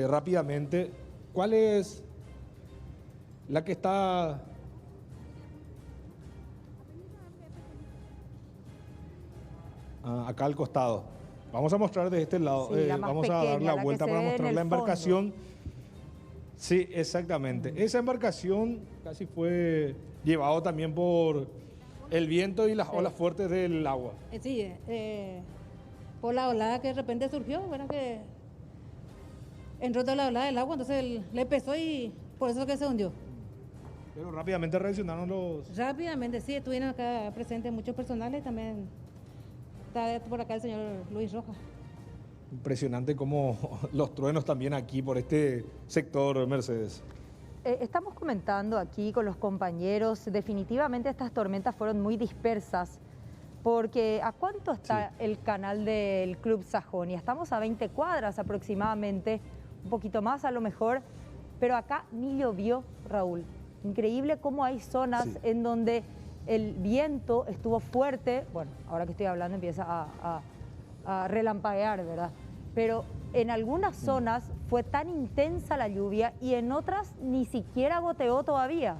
S16: rápidamente. ¿Cuál es la que está? Acá al costado. Vamos a mostrar de este lado.
S1: Sí,
S16: vamos a dar la vuelta para mostrar la embarcación. Sí, exactamente. Esa embarcación casi fue llevado también por el viento y las olas fuertes del agua.
S17: Sí, por la olada que de repente surgió, ¿verdad? Que entró toda la olada del agua, entonces le pesó y por eso que se hundió.
S16: Pero rápidamente reaccionaron los...
S17: Rápidamente, sí, estuvieron acá presentes muchos personales, también está por acá el señor Luis Rojas.
S16: Impresionante como los truenos también aquí por este sector, Mercedes.
S1: Estamos comentando aquí con los compañeros, definitivamente estas tormentas fueron muy dispersas, porque ¿a cuánto está el canal del Club Sajonia? Estamos a 20 cuadras aproximadamente, un poquito más a lo mejor, pero acá ni llovió, Raúl. Increíble cómo hay zonas en donde el viento estuvo fuerte, bueno, ahora que estoy hablando empieza a relampaguear, ¿verdad? Pero en algunas zonas fue tan intensa la lluvia y en otras ni siquiera goteó todavía.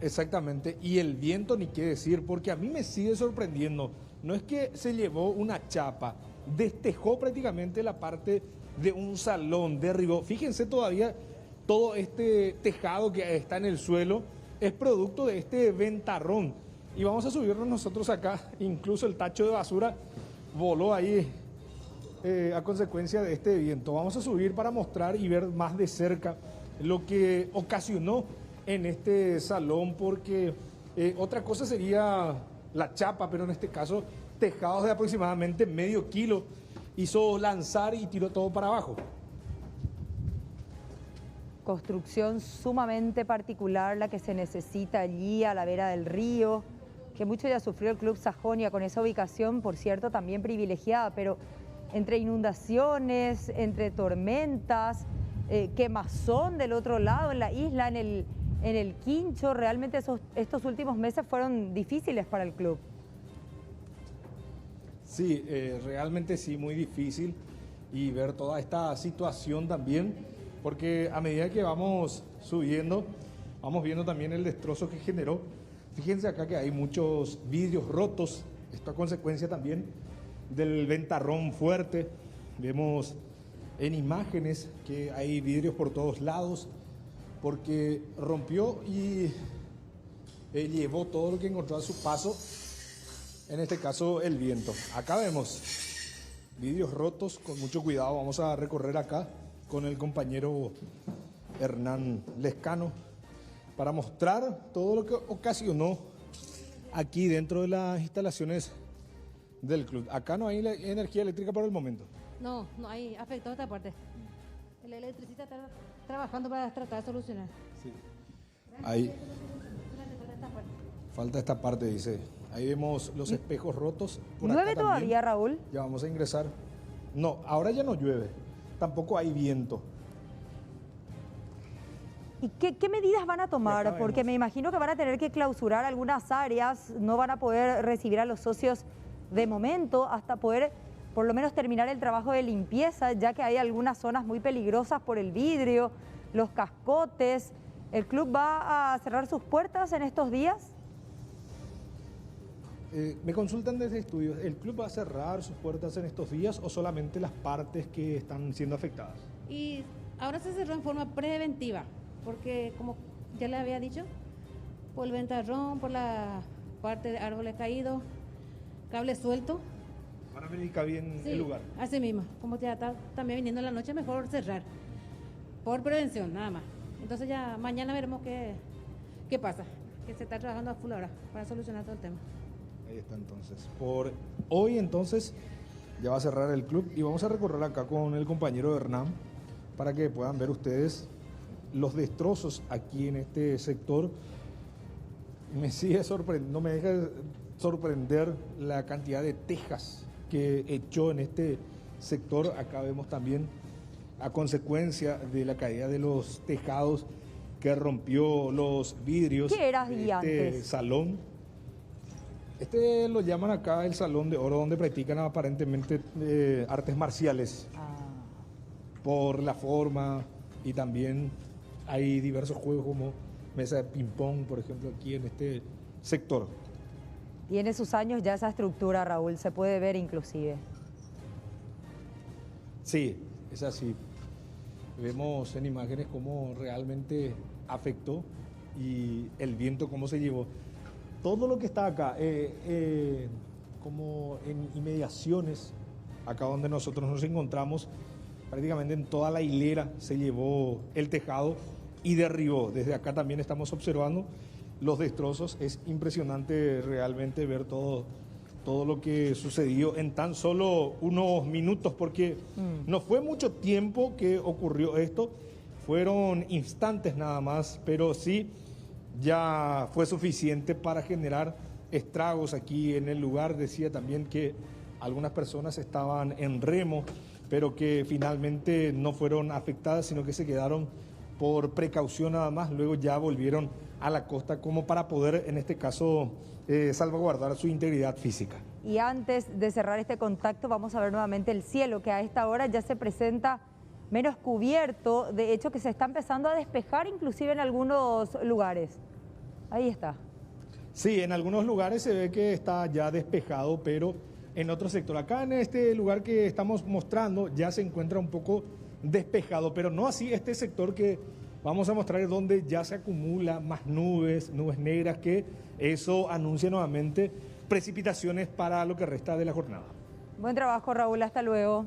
S16: Exactamente, y el viento ni qué decir, porque a mí me sigue sorprendiendo. No es que se llevó una chapa, destejó prácticamente la parte de un salón, derribó. Fíjense todavía todo este tejado que está en el suelo es producto de este ventarrón. Y vamos a subirnos nosotros acá, incluso el tacho de basura voló ahí a consecuencia de este viento. Vamos a subir para mostrar y ver más de cerca lo que ocasionó en este salón, porque otra cosa sería la chapa, pero en este caso tejados de aproximadamente medio kilo hizo lanzar y tiró todo para abajo.
S1: Construcción sumamente particular la que se necesita allí a la vera del río, que mucho ya sufrió el Club Sajonia con esa ubicación, por cierto, también privilegiada, pero entre inundaciones, entre tormentas, quemazón del otro lado en la isla, en el Quincho, realmente estos últimos meses fueron difíciles para el club.
S16: Sí, realmente sí, muy difícil, y ver toda esta situación también, porque a medida que vamos subiendo, vamos viendo también el destrozo que generó. Fíjense acá que hay muchos vidrios rotos, esto a consecuencia también del ventarrón fuerte. Vemos en imágenes que hay vidrios por todos lados, porque rompió y llevó todo lo que encontró a su paso, en este caso el viento. Acá vemos vidrios rotos, con mucho cuidado. Vamos a recorrer acá con el compañero Hernán Lescano para mostrar todo lo que ocasionó aquí dentro de las instalaciones del club. Acá no hay energía eléctrica por el momento.
S17: No, no hay, afectó esta parte. El electricista está trabajando para tratar de solucionar.
S16: Sí. Ahí falta esta parte, dice. Ahí vemos los espejos rotos.
S1: ¿Llueve todavía, Raúl?
S16: Ya vamos a ingresar. No, ahora ya no llueve. Tampoco hay viento.
S1: ¿Y qué medidas van a tomar? Porque me imagino que van a tener que clausurar algunas áreas, no van a poder recibir a los socios de momento hasta poder por lo menos terminar el trabajo de limpieza, ya que hay algunas zonas muy peligrosas por el vidrio, los cascotes. ¿El club va a cerrar sus puertas en estos días?
S16: Me consultan desde estudios, ¿el club va a cerrar sus puertas en estos días o solamente las partes que están siendo afectadas?
S17: Y ahora se cerró en forma preventiva, porque como ya le había dicho, por el ventarrón, por la parte de árboles caídos, cable suelto.
S16: Para verificar bien el lugar.
S17: Así mismo, como ya está también viniendo en la noche, mejor cerrar, por prevención nada más. Entonces ya mañana veremos qué pasa, que se está trabajando a full hora para solucionar todo el tema.
S16: Ahí está entonces. Por hoy entonces ya va a cerrar el club y vamos a recorrer acá con el compañero Hernán para que puedan ver ustedes los destrozos aquí en este sector. Me sigue sorprendiendo, no me deja sorprender la cantidad de tejas que echó en este sector. Acá vemos también, a consecuencia de la caída de los tejados, que rompió los vidrios
S1: ¿Qué era
S16: de
S1: antes?
S16: salón. Este lo llaman acá el Salón de Oro, donde practican aparentemente artes marciales. Por la forma, y también hay diversos juegos como mesa de ping-pong, por ejemplo, aquí en este sector.
S1: Tiene sus años ya esa estructura, Raúl, se puede ver inclusive.
S16: Sí, es así. Vemos en imágenes cómo realmente afectó y el viento cómo se llevó. Todo lo que está acá, como en inmediaciones, acá donde nosotros nos encontramos, prácticamente en toda la hilera se llevó el tejado y derribó. Desde acá también estamos observando los destrozos. Es impresionante realmente ver todo lo que sucedió en tan solo unos minutos, porque no fue mucho tiempo que ocurrió esto, fueron instantes nada más, pero sí ya fue suficiente para generar estragos aquí en el lugar. Decía también que algunas personas estaban en remo, pero que finalmente no fueron afectadas, sino que se quedaron por precaución nada más. Luego ya volvieron a la costa como para poder, en este caso, salvaguardar su integridad física.
S1: Y antes de cerrar este contacto, vamos a ver nuevamente el cielo, que a esta hora ya se presenta menos cubierto, de hecho que se está empezando a despejar inclusive en algunos lugares. Ahí está.
S16: Sí, en algunos lugares se ve que está ya despejado, pero en otro sector. Acá en este lugar que estamos mostrando ya se encuentra un poco despejado, pero no así este sector que vamos a mostrar, donde ya se acumula más nubes negras, que eso anuncia nuevamente precipitaciones para lo que resta de la jornada.
S1: Buen trabajo, Raúl, hasta luego.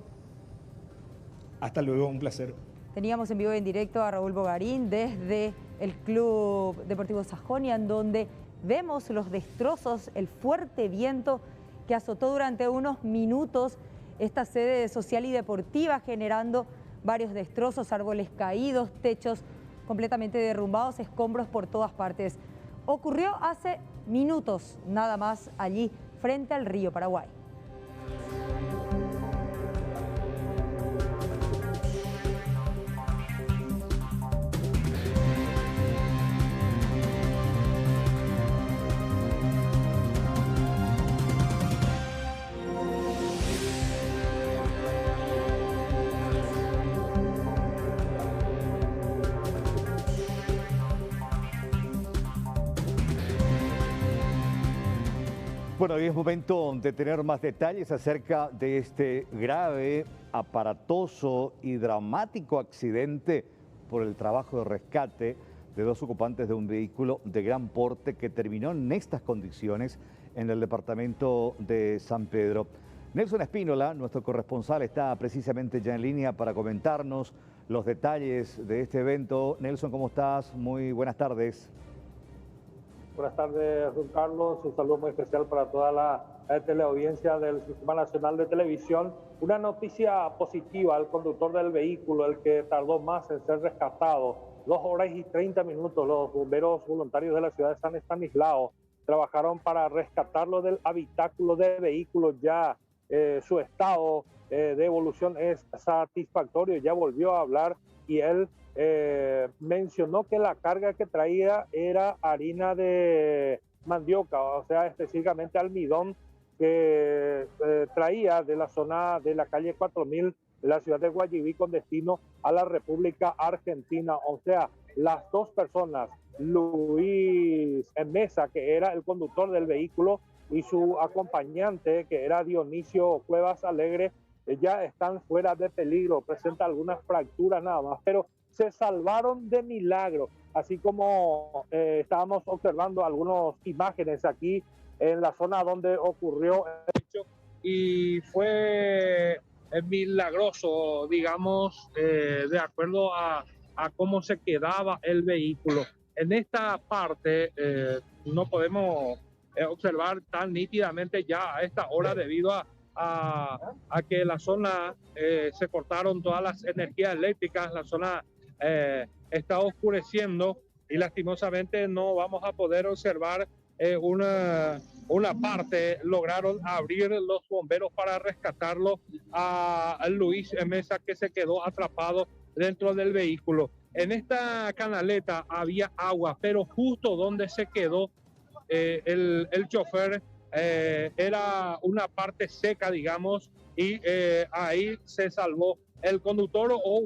S16: Hasta luego, un placer.
S1: Teníamos en vivo y en directo a Raúl Bogarín desde el Club Deportivo Sajonia, en donde vemos los destrozos, el fuerte viento que azotó durante unos minutos esta sede social y deportiva, generando varios destrozos, árboles caídos, techos completamente derrumbados, escombros por todas partes. Ocurrió hace minutos nada más allí, frente al río Paraguay.
S13: Bueno, hoy es momento de tener más detalles acerca de este grave, aparatoso y dramático accidente por el trabajo de rescate de dos ocupantes de un vehículo de gran porte que terminó en estas condiciones en el departamento de San Pedro. Nelson Espínola, nuestro corresponsal, está precisamente ya en línea para comentarnos los detalles de este evento. Nelson, ¿cómo estás? Muy buenas tardes.
S18: Buenas tardes, don Carlos. Un saludo muy especial para toda la teleaudiencia del Sistema Nacional de Televisión. Una noticia positiva al conductor del vehículo, el que tardó más en ser rescatado. 2 horas y 30 minutos. Los bomberos voluntarios de la ciudad de San Estanislao trabajaron para rescatarlo del habitáculo del vehículo. Ya su estado de evolución es satisfactorio. Ya volvió a hablar y él mencionó que la carga que traía era harina de mandioca, o sea, específicamente almidón, que traía de la zona de la calle 4000 de la ciudad de Guayiví con destino a la República Argentina. O sea, las dos personas, Luis Mesa, que era el conductor del vehículo, y su acompañante, que era Dionisio Cuevas Alegre, ya están fuera de peligro. Presenta algunas fracturas nada más, pero se salvaron de milagro, así como estábamos observando algunas imágenes aquí en la zona donde ocurrió el hecho, y fue milagroso, digamos, de acuerdo a cómo se quedaba el vehículo. En esta parte no podemos observar tan nítidamente ya a esta hora debido a que la zona se cortaron todas las energías eléctricas, la zona está oscureciendo y lastimosamente no vamos a poder observar una parte. Lograron abrir los bomberos para rescatarlo a Luis Mesa, que se quedó atrapado dentro del vehículo.
S19: en esta canaleta había agua, pero justo donde se quedó el chofer era una parte seca, digamos, y ahí se salvó el conductor o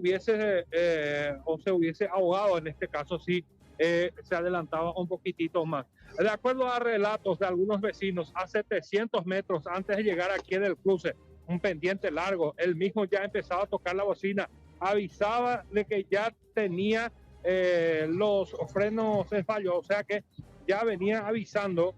S19: se hubiese ahogado. En este caso sí se adelantaba un poquitito más. De acuerdo a relatos de algunos vecinos, a 700 metros antes de llegar aquí en el cruce, un pendiente largo, él mismo ya empezaba a tocar la bocina, avisaba de que ya tenía los frenos en fallo, o sea que ya venía avisando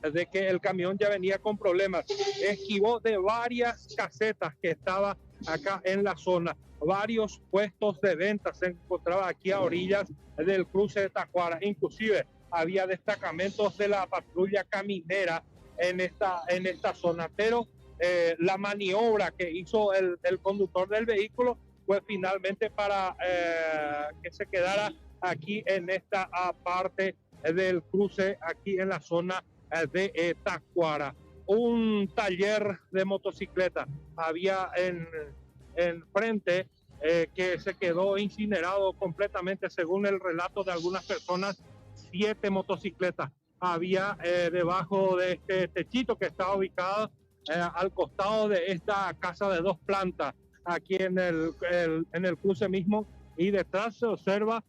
S19: de que el camión ya venía con problemas. Esquivó de varias casetas que estaba acá en la zona, varios puestos de venta se encontraba aquí a orillas del cruce de Tacuara, inclusive había destacamentos de la patrulla caminera en esta zona, pero la maniobra que hizo el conductor del vehículo fue finalmente para que se quedara aquí en esta parte del cruce, aquí en la zona de Tacuara. Un taller de motocicleta había en frente que se quedó incinerado completamente, según el relato de algunas personas. 7 motocicletas había debajo de este techito que estaba ubicado al costado de esta casa de 2 plantas, aquí en el cruce mismo, y detrás se observa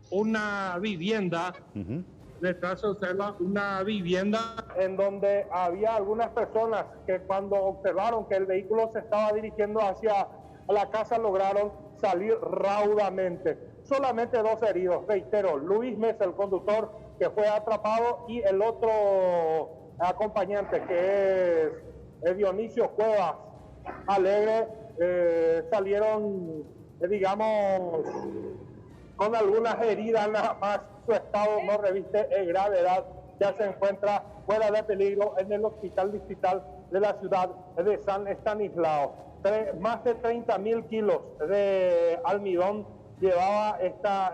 S19: una vivienda. Detrás se observa una vivienda en donde había algunas personas que cuando observaron que el vehículo se estaba dirigiendo hacia la casa lograron salir raudamente. Solamente 2 heridos, reitero, Luis Mesa, el conductor, que fue atrapado, y el otro acompañante, que es Dionisio Cuevas Alegre, salieron, digamos, con algunas heridas nada más. Su estado no reviste gravedad, ya se encuentra fuera de peligro en el hospital distrital de la ciudad de San Estanislao. Más de 30.000 kilos de almidón llevaba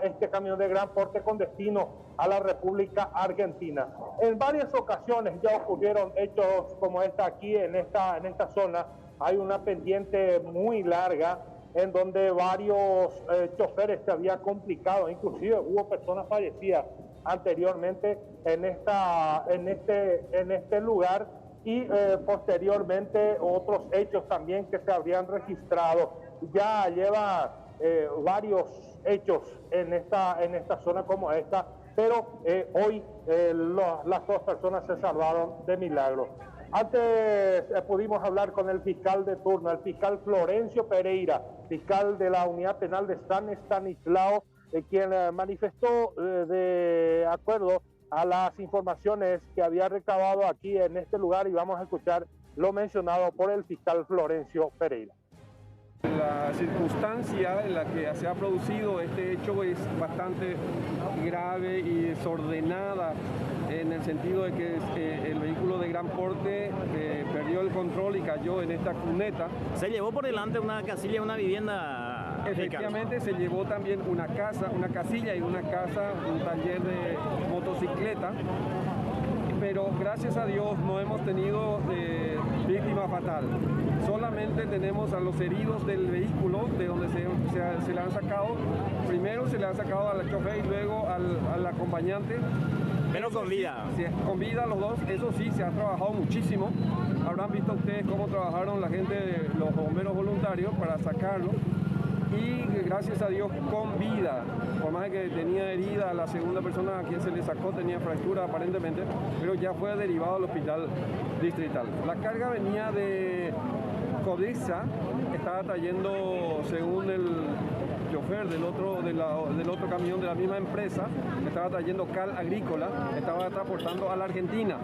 S19: este camión de gran porte con destino a la República Argentina. En varias ocasiones ya ocurrieron hechos como esta aquí en esta zona. Hay una pendiente muy larga en donde varios choferes se había complicado, inclusive hubo personas fallecidas anteriormente en este lugar, y posteriormente otros hechos también que se habrían registrado. Ya lleva varios hechos en esta zona como esta, pero hoy las 2 personas se salvaron de milagro. Antes pudimos hablar con el fiscal de turno, el fiscal Florencio Pereira, fiscal de la Unidad Penal de San Estanislao, quien manifestó de acuerdo a las informaciones que había recabado aquí en este lugar, y vamos a escuchar lo mencionado por el fiscal Florencio Pereira.
S20: La circunstancia en la que se ha producido este hecho es bastante grave y desordenada, en el sentido de que el vehículo de gran porte perdió el control y cayó en esta cuneta.
S21: Se llevó por delante una casilla, una vivienda.
S20: Efectivamente, se llevó también una casilla y una casa, un taller de motocicleta, pero gracias a Dios no hemos tenido víctima fatal. Solamente tenemos a los heridos del vehículo, de donde se le han sacado. Primero se le han sacado al chofer y luego al acompañante.
S21: Pero con vida.
S20: Sí, con vida los 2, eso sí, se ha trabajado muchísimo. Habrán visto ustedes cómo trabajaron la gente, los bomberos voluntarios, para sacarlo. Y gracias a Dios con vida, por más que tenía herida, la segunda persona a quien se le sacó tenía fractura aparentemente, pero ya fue derivado al hospital distrital. La carga venía de Codiza, estaba trayendo, según el chofer del otro camión de la misma empresa, estaba trayendo cal agrícola, estaba transportando a la Argentina.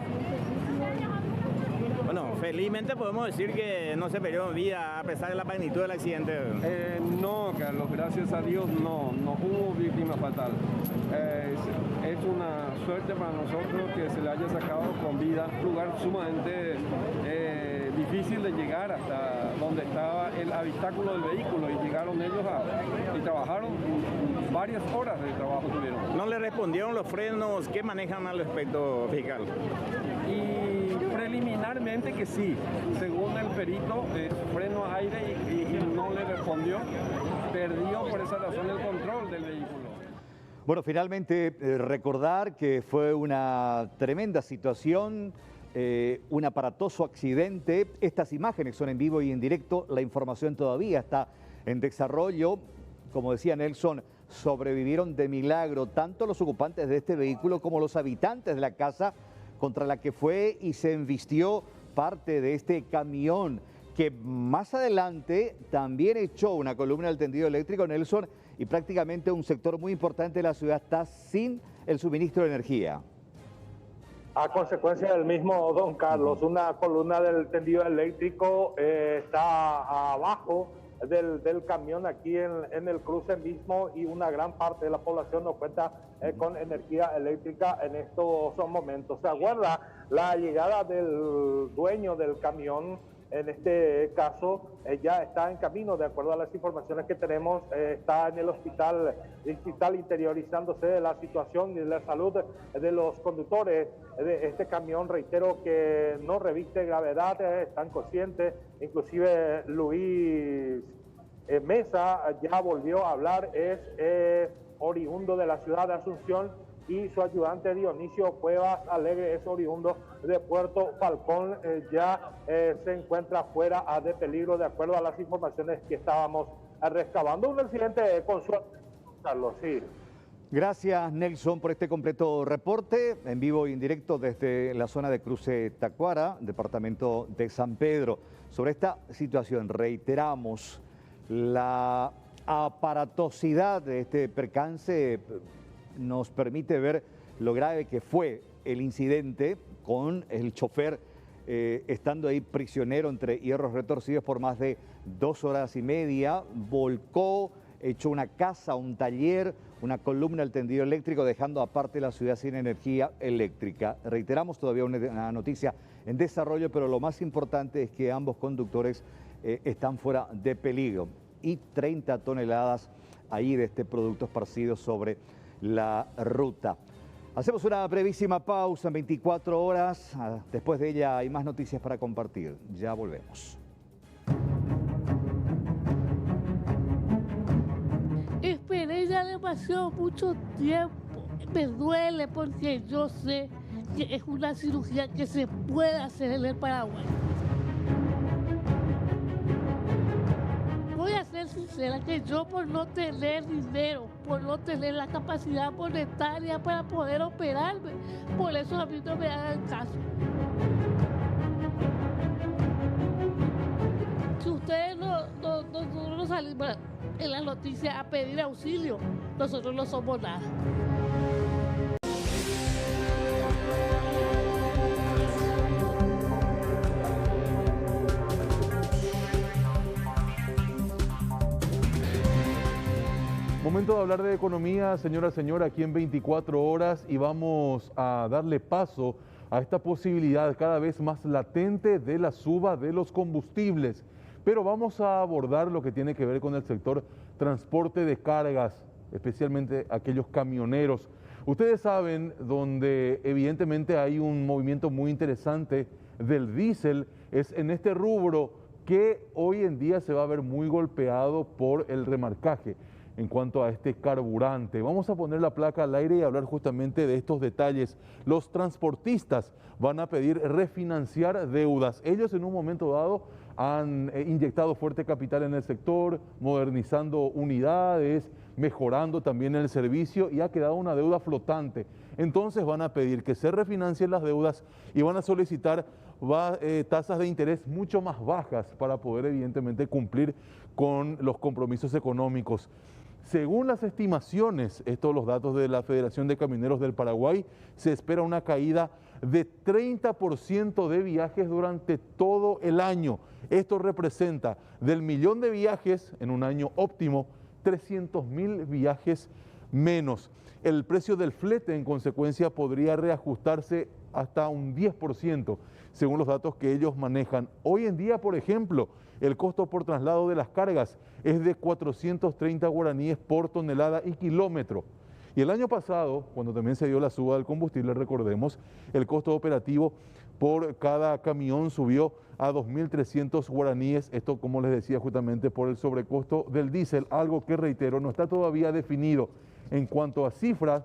S21: Bueno, felizmente podemos decir que no se perdió en vida a pesar de la magnitud del accidente.
S20: No, Carlos, gracias a Dios no hubo víctima fatal. Es una suerte para nosotros que se le haya sacado con vida. Un lugar sumamente difícil de llegar hasta donde estaba el habitáculo del vehículo, y llegaron ellos y trabajaron varias horas de trabajo tuvieron.
S21: ¿No le respondieron los frenos? ¿Qué manejan al respecto, fiscal?
S20: Y preliminarmente que sí, según el perito, freno a aire y no le respondió, perdió por esa razón el control del vehículo.
S13: Bueno, finalmente recordar que fue una tremenda situación, un aparatoso accidente. Estas imágenes son en vivo y en directo, la información todavía está en desarrollo. Como decía Nelson, sobrevivieron de milagro tanto los ocupantes de este vehículo como los habitantes de la casa contra la que fue y se embistió parte de este camión, que más adelante también echó una columna del tendido eléctrico, Nelson, y prácticamente un sector muy importante de la ciudad está sin el suministro de energía.
S18: A consecuencia del mismo, don Carlos, una columna del tendido eléctrico está abajo del camión aquí en el cruce mismo, y una gran parte de la población no cuenta con energía eléctrica en estos momentos. Se aguarda la llegada del dueño del camión. En este caso ya está en camino, de acuerdo a las informaciones que tenemos, está en el hospital interiorizándose de la situación y de la salud de los conductores de este camión. Reitero que no reviste gravedad, están conscientes, inclusive Luis Mesa ya volvió a hablar, es oriundo de la ciudad de Asunción, y su ayudante Dionisio Cuevas Alegre es oriundo de Puerto Falcón, ya se encuentra fuera de peligro, de acuerdo a las informaciones que estábamos recabando. Un accidente con suerte, Carlos, sí.
S13: Gracias, Nelson, por este completo reporte en vivo y en directo desde la zona de Cruce Tacuara, departamento de San Pedro. Sobre esta situación, reiteramos la aparatosidad de este percance. Nos permite ver lo grave que fue el incidente con el chofer estando ahí prisionero entre hierros retorcidos por más de 2 horas y media. Volcó, echó una casa, un taller, una columna del tendido eléctrico, dejando aparte la ciudad sin energía eléctrica. Reiteramos, todavía una noticia en desarrollo, pero lo más importante es que ambos conductores están fuera de peligro, y 30 toneladas ahí de este producto esparcido sobre la ruta. Hacemos una brevísima pausa en 24 horas. Después de ella hay más noticias para compartir. Ya volvemos.
S7: Esperé ya demasiado mucho tiempo. Me duele porque yo sé que es una cirugía que se puede hacer en el Paraguay. Voy a ser sincera que yo, por no tener dinero, por no tener la capacidad monetaria para poder operarme, por eso a mí no me hagan caso. Si ustedes no salimos en las noticias a pedir auxilio, nosotros no somos nada.
S8: Momento de hablar de economía, señora, aquí en 24 horas, y vamos a darle paso a esta posibilidad cada vez más latente de la suba de los combustibles. Pero vamos a abordar lo que tiene que ver con el sector transporte de cargas, especialmente aquellos camioneros. Ustedes saben, donde evidentemente hay un movimiento muy interesante del diésel, es en este rubro que hoy en día se va a ver muy golpeado por el remarcaje en cuanto a este carburante. Vamos a poner la placa al aire y hablar justamente de estos detalles. Los transportistas van a pedir refinanciar deudas. Ellos en un momento dado han inyectado fuerte capital en el sector, modernizando unidades, mejorando también el servicio, y ha quedado una deuda flotante. Entonces van a pedir que se refinancien las deudas y van a solicitar tasas de interés mucho más bajas para poder evidentemente cumplir con los compromisos económicos. Según las estimaciones, estos los datos de la Federación de Camioneros del Paraguay, se espera una caída de 30% de viajes durante todo el año. Esto representa del 1.000.000 de viajes en un año óptimo, 300.000 viajes menos. El precio del flete, en consecuencia, podría reajustarse hasta un 10%, según los datos que ellos manejan. Hoy en día, por ejemplo, el costo por traslado de las cargas es de 430 guaraníes por tonelada y kilómetro. Y el año pasado, cuando también se dio la suba del combustible, recordemos, el costo operativo por cada camión subió a 2.300 guaraníes, esto como les decía justamente por el sobrecosto del diésel, algo que reitero no está todavía definido en cuanto a cifras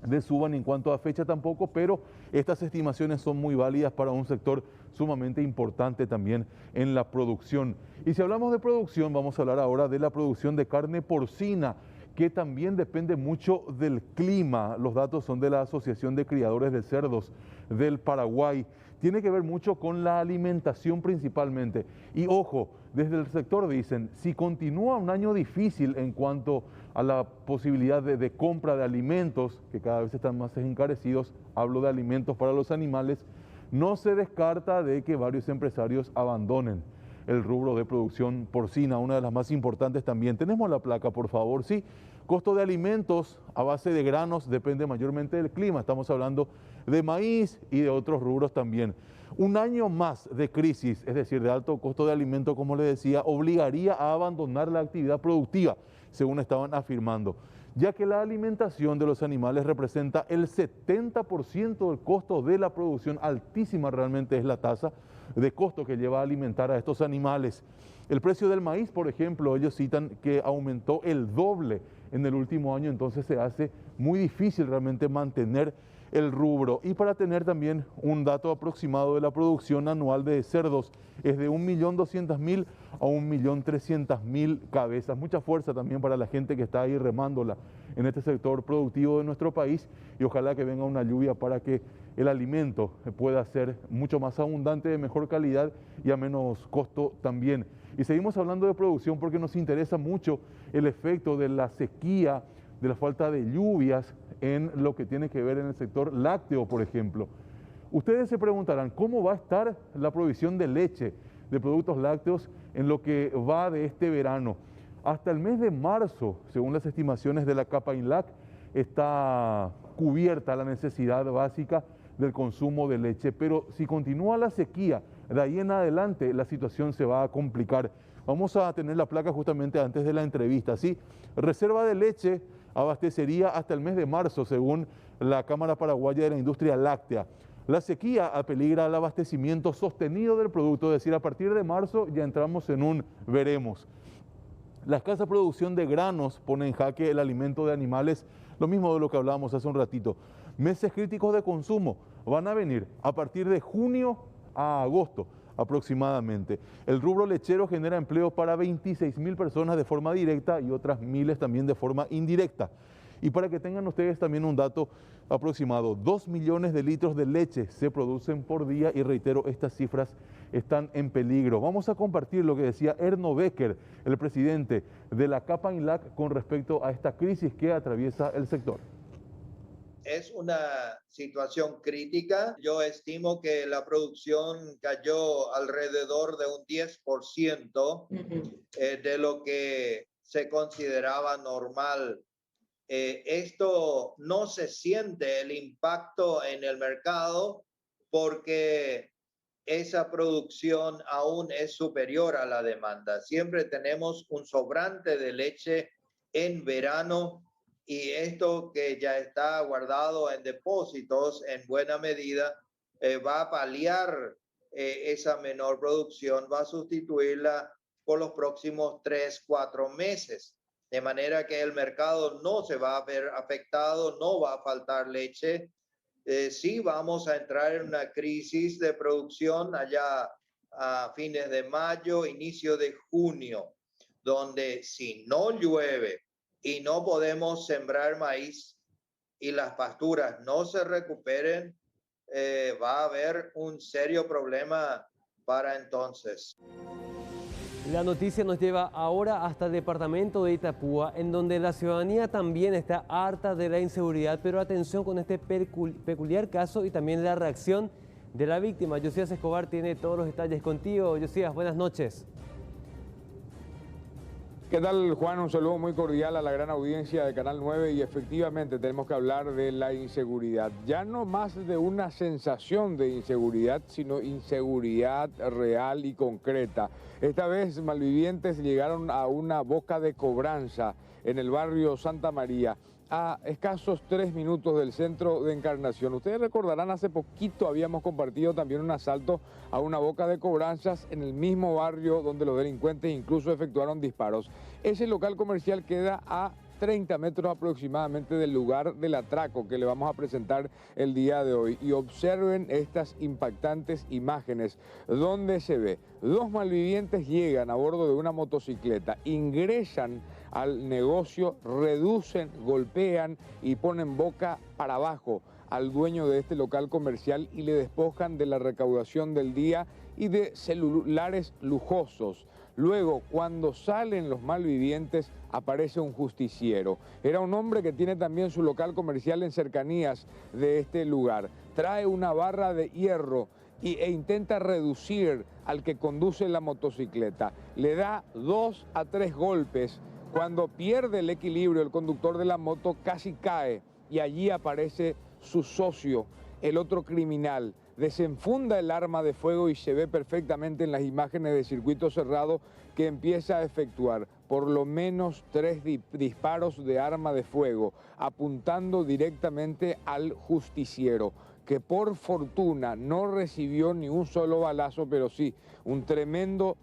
S8: de suba ni en cuanto a fecha tampoco, pero estas estimaciones son muy válidas para un sector sumamente importante también en la producción. Y si hablamos de producción, vamos a hablar ahora de la producción de carne porcina, que también depende mucho del clima. Los datos son de la Asociación de Criadores de Cerdos del Paraguay. Tiene que ver mucho con la alimentación principalmente. Y ojo, desde el sector dicen, si continúa un año difícil en cuanto a la posibilidad de compra de alimentos, que cada vez están más encarecidos, hablo de alimentos para los animales, no se descarta de que varios empresarios abandonen el rubro de producción porcina, una de las más importantes también. Tenemos la placa, por favor, sí. Costo de alimentos a base de granos depende mayormente del clima. Estamos hablando de maíz y de otros rubros también. Un año más de crisis, es decir, de alto costo de alimentos, como les decía, obligaría a abandonar la actividad productiva, según estaban afirmando, ya que la alimentación de los animales representa el 70% del costo de la producción. Altísima realmente es la tasa de costo que lleva a alimentar a estos animales. El precio del maíz, por ejemplo, ellos citan que aumentó el doble en el último año, entonces se hace muy difícil realmente mantener el rubro. Y para tener también un dato aproximado de la producción anual de cerdos, es de 1.200.000 a 1.300.000 cabezas. Mucha fuerza también para la gente que está ahí remándola en este sector productivo de nuestro país, y ojalá que venga una lluvia para que el alimento pueda ser mucho más abundante, de mejor calidad y a menos costo también. Y seguimos hablando de producción porque nos interesa mucho el efecto de la sequía, de la falta de lluvias en lo que tiene que ver en el sector lácteo, por ejemplo. Ustedes se preguntarán, ¿cómo va a estar la provisión de leche, de productos lácteos en lo que va de este verano? Hasta el mes de marzo, según las estimaciones de la CAPAINLAC, está cubierta la necesidad básica del consumo de leche, pero si continúa la sequía, de ahí en adelante la situación se va a complicar. Vamos a tener la placa justamente antes de la entrevista, ¿sí? Reserva de leche abastecería hasta el mes de marzo, según la Cámara Paraguaya de la Industria Láctea. La sequía apeligra al abastecimiento sostenido del producto, es decir, a partir de marzo ya entramos en un veremos. La escasa producción de granos pone en jaque el alimento de animales, lo mismo de lo que hablábamos hace un ratito. Meses críticos de consumo van a venir a partir de junio a agosto aproximadamente. El rubro lechero genera empleo para 26.000 personas de forma directa y otras miles también de forma indirecta. Y para que tengan ustedes también un dato aproximado, 2 millones de litros de leche se producen por día y reitero, estas cifras están en peligro. Vamos a compartir lo que decía Erno Becker, el presidente de la CAPAINLAC, con respecto a esta crisis que atraviesa el sector.
S11: Es una situación crítica. Yo estimo que la producción cayó alrededor de un 10% de lo que se consideraba normal. Esto no se siente el impacto en el mercado porque esa producción aún es superior a la demanda. Siempre tenemos un sobrante de leche en verano. Y esto que ya está guardado en depósitos en buena medida va a paliar esa menor producción, va a sustituirla por los próximos 3-4 meses. De manera que el mercado no se va a ver afectado, no va a faltar leche. Sí vamos a entrar en una crisis de producción allá a fines de mayo, inicio de junio, donde si no llueve y no podemos sembrar maíz y las pasturas no se recuperen, va a haber un serio problema para entonces.
S6: La noticia nos lleva ahora hasta el departamento de Itapúa, en donde la ciudadanía también está harta de la inseguridad, pero atención con este peculiar caso y también la reacción de la víctima. Josías Escobar tiene todos los detalles contigo. Josías, buenas noches.
S22: ¿Qué tal, Juan? Un saludo muy cordial a la gran audiencia de Canal 9 y efectivamente tenemos que hablar de la inseguridad. Ya no más de una sensación de inseguridad, sino inseguridad real y concreta. Esta vez malvivientes llegaron a una boca de cobranza en el barrio Santa María. a escasos 3 minutos del centro de Encarnación. Ustedes recordarán, hace poquito habíamos compartido también un asalto a una boca de cobranzas en el mismo barrio donde los delincuentes incluso efectuaron disparos. Ese local comercial queda a 30 metros aproximadamente del lugar del atraco que le vamos a presentar el día de hoy. Y observen estas impactantes imágenes donde se ve 2 malvivientes llegan a bordo de una motocicleta, ingresan al negocio, reducen, golpean y ponen boca para abajo al dueño de este local comercial y le despojan de la recaudación del día y de celulares lujosos. Luego, cuando salen los malvivientes, aparece un justiciero. Era un hombre que tiene también su local comercial en cercanías de este lugar. Trae una barra de hierro e intenta reducir al que conduce la motocicleta. Le da 2 a 3 golpes. Cuando pierde el equilibrio, el conductor de la moto casi cae y allí aparece su socio, el otro criminal. Desenfunda el arma de fuego y se ve perfectamente en las imágenes de circuito cerrado que empieza a efectuar por lo menos 3 disparos de arma de fuego, apuntando directamente al justiciero, que por fortuna no recibió ni un solo balazo, pero sí un tremendo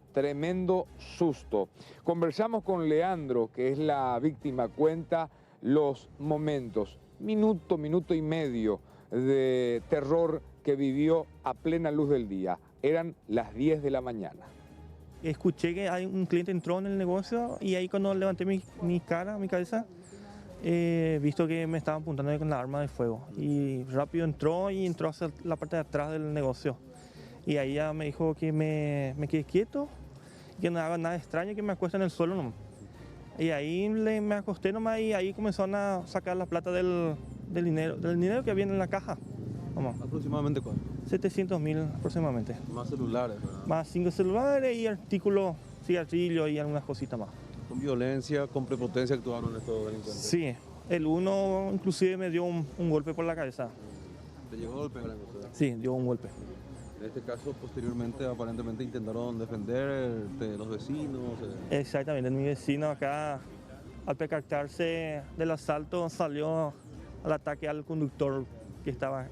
S22: susto. Conversamos con Leandro, que es la víctima, cuenta los momentos, minuto y medio de terror que vivió a plena luz del día. Eran las 10 de la mañana.
S2: Escuché que hay un cliente entró en el negocio y ahí cuando levanté mi cabeza, visto que me estaban apuntando con la arma de fuego. Y rápido entró hacia la parte de atrás del negocio. Y ahí ya me dijo que me quede quieto, que no haga nada extraño, que me acueste en el suelo nomás. Y ahí me acosté nomás y ahí comenzaron a sacar la plata del dinero que había en la caja. Vamos.
S10: ¿Aproximadamente cuánto?
S2: 700.000 aproximadamente.
S10: Más celulares, ¿verdad?
S2: Más 5 celulares y artículos, cigarrillos y algunas cositas más.
S10: ¿Con violencia, con prepotencia actuaron estos delincuentes?
S2: Sí, el uno inclusive me dio un golpe por la cabeza.
S10: ¿Te llegó a golpear en usted?
S2: Sí, dio un golpe.
S10: En este caso, posteriormente, aparentemente intentaron defender los vecinos.
S2: Exactamente, mi vecino acá, al percatarse del asalto, salió al ataque al conductor que estaba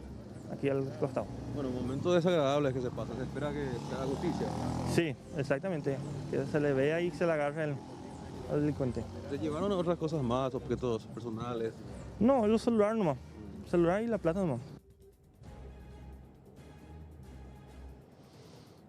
S2: aquí al costado.
S10: Bueno, momentos desagradables que se pasan, se espera que se haga justicia, ¿verdad?
S2: Sí, exactamente, que se le vea y que se le agarre al delincuente.
S10: ¿Te llevaron otras cosas más, objetos personales?
S2: No, el celular nomás, celular y la plata nomás.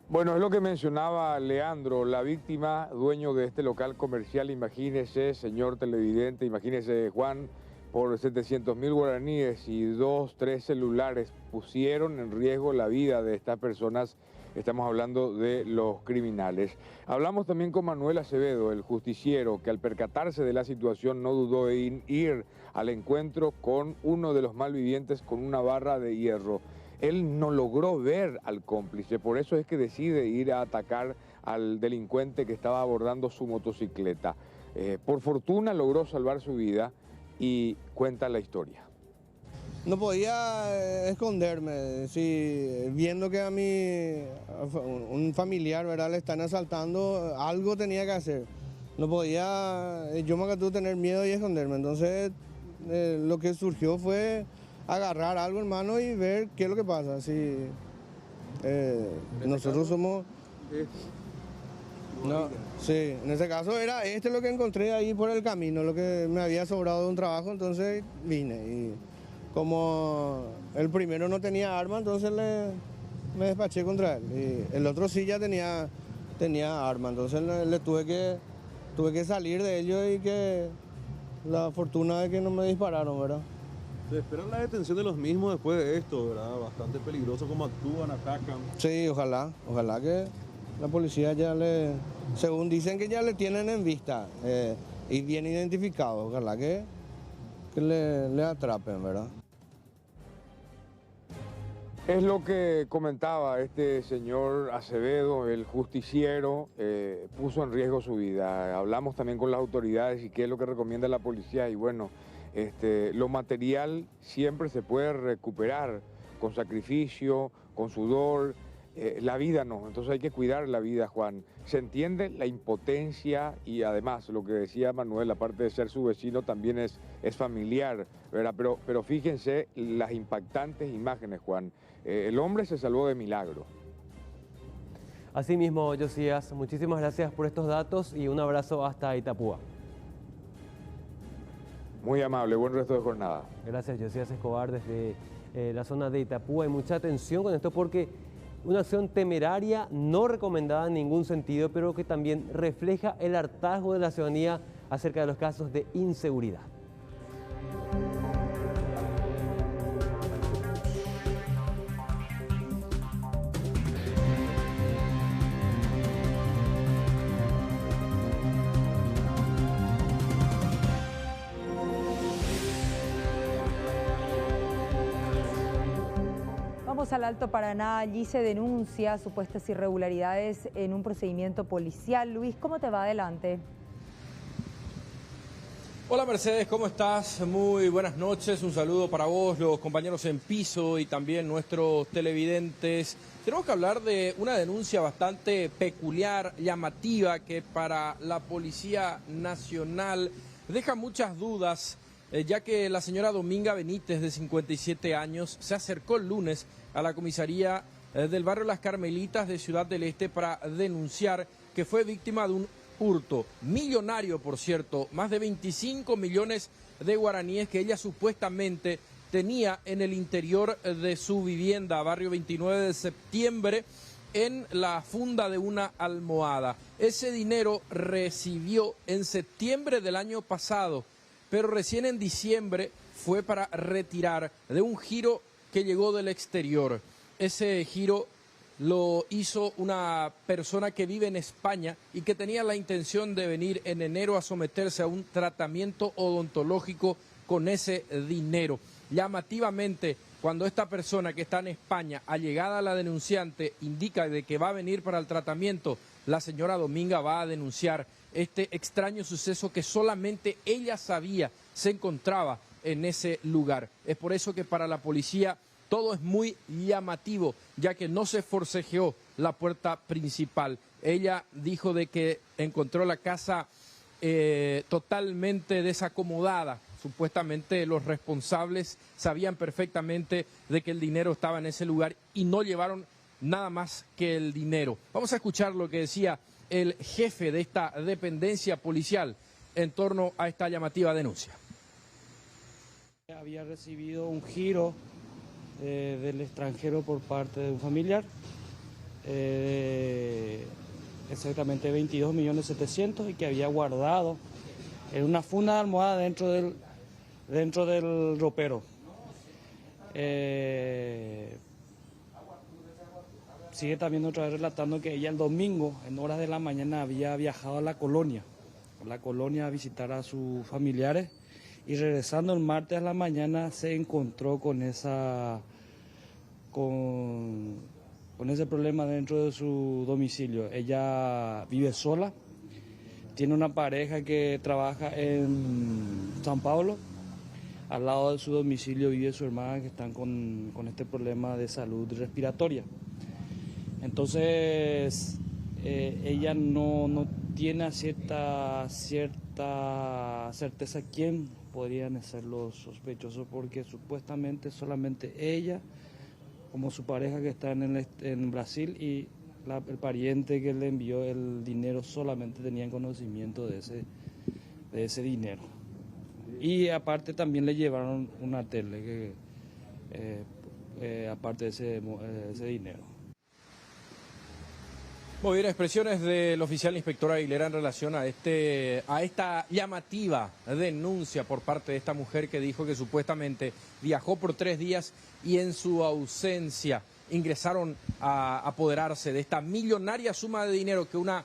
S22: Bueno, es lo que mencionaba Leandro, la víctima, dueño de este local comercial. Imagínese, señor televidente, imagínese, Juan, por 700.000 guaraníes y 2, 3 celulares pusieron en riesgo la vida de estas personas. Estamos hablando de los criminales. Hablamos también con Manuel Acevedo, el justiciero, que al percatarse de la situación no dudó en ir al encuentro con uno de los malvivientes con una barra de hierro. Él no logró ver al cómplice, por eso es que decide ir a atacar al delincuente que estaba abordando su motocicleta. Por fortuna logró salvar su vida y cuenta la historia.
S23: No podía esconderme, viendo que un familiar, ¿verdad?, le están asaltando, algo tenía que hacer. No podía, yo me acabé de tener miedo y esconderme, entonces lo que surgió fue agarrar algo en mano y ver qué es lo que pasa. Nosotros somos... No, sí, en ese caso era lo que encontré ahí por el camino, lo que me había sobrado de un trabajo, entonces vine. Y como el primero no tenía arma, entonces me despaché contra él. Y el otro sí ya tenía arma, entonces tuve que salir de ello y que la fortuna de que no me dispararon, ¿verdad?
S10: Se espera la detención de los mismos después de esto, ¿verdad? Bastante peligroso cómo actúan, atacan.
S23: Sí, ojalá que la policía según dicen que ya le tienen en vista y bien identificado, ojalá que le atrapen, ¿verdad?
S22: Es lo que comentaba este señor Acevedo, el justiciero, puso en riesgo su vida. Hablamos también con las autoridades y qué es lo que recomienda la policía y bueno, lo material siempre se puede recuperar con sacrificio, con sudor, La vida no, entonces hay que cuidar la vida, Juan. Se entiende la impotencia y además lo que decía Manuel, aparte de ser su vecino, también es familiar, ¿verdad? Pero fíjense las impactantes imágenes, Juan. El hombre se salvó de milagro.
S6: Asimismo, Josías, muchísimas gracias por estos datos y un abrazo hasta Itapúa.
S22: Muy amable, buen resto de jornada.
S6: Gracias, Josías Escobar, desde la zona de Itapúa. Hay mucha atención con esto porque una acción temeraria no recomendada en ningún sentido, pero que también refleja el hartazgo de la ciudadanía acerca de los casos de inseguridad.
S1: Vamos al Alto Paraná, allí se denuncia supuestas irregularidades en un procedimiento policial. Luis, ¿cómo te va? Adelante.
S4: Hola Mercedes, ¿cómo estás? Muy buenas noches, un saludo para vos, los compañeros en piso y también nuestros televidentes. Tenemos que hablar de una denuncia bastante peculiar, llamativa, que para la Policía Nacional deja muchas dudas, ya que la señora Dominga Benítez, de 57 años, se acercó el lunes a la comisaría del barrio Las Carmelitas de Ciudad del Este para denunciar que fue víctima de un hurto millonario, por cierto, más de 25 millones de guaraníes que ella supuestamente tenía en el interior de su vivienda, barrio 29 de septiembre, en la funda de una almohada. Ese dinero recibió en septiembre del año pasado, pero recién en diciembre fue para retirar de un giro que llegó del exterior. Ese giro lo hizo una persona que vive en España y que tenía la intención de venir en enero a someterse a un tratamiento odontológico con ese dinero. Llamativamente, cuando esta persona que está en España, allegada a la denunciante, indica de que va a venir para el tratamiento, la señora Dominga va a denunciar este extraño suceso que solamente ella sabía se encontraba en ese lugar. Es por eso que para la policía todo es muy llamativo, ya que no se forcejeó la puerta principal. Ella dijo de que encontró la casa totalmente desacomodada. Supuestamente los responsables sabían perfectamente de que el dinero estaba en ese lugar y no llevaron nada más que el dinero. Vamos a escuchar lo que decía el jefe de esta dependencia policial en torno a esta llamativa denuncia.
S5: Había recibido un giro del extranjero por parte de un familiar, exactamente 22.700.000, y que había guardado en una funda de almohada dentro del ropero. Sigue también otra vez relatando que ella el domingo, en horas de la mañana, había viajado a la colonia a visitar a sus familiares, y regresando el martes a la mañana se encontró con ese problema dentro de su domicilio. Ella vive sola, tiene una pareja que trabaja en San Pablo. Al lado de su domicilio vive su hermana, que están con este problema de salud respiratoria. Entonces, ella no tiene cierta certeza quién podrían ser los sospechosos, porque supuestamente solamente ella, como su pareja que está en Brasil, y el pariente que le envió el dinero, solamente tenían conocimiento de ese dinero. Y aparte también le llevaron una tele, aparte de ese dinero.
S4: Muy bien, expresiones del oficial inspector Aguilera en relación a esta llamativa denuncia por parte de esta mujer que dijo que supuestamente viajó por 3 días y en su ausencia ingresaron a apoderarse de esta millonaria suma de dinero que una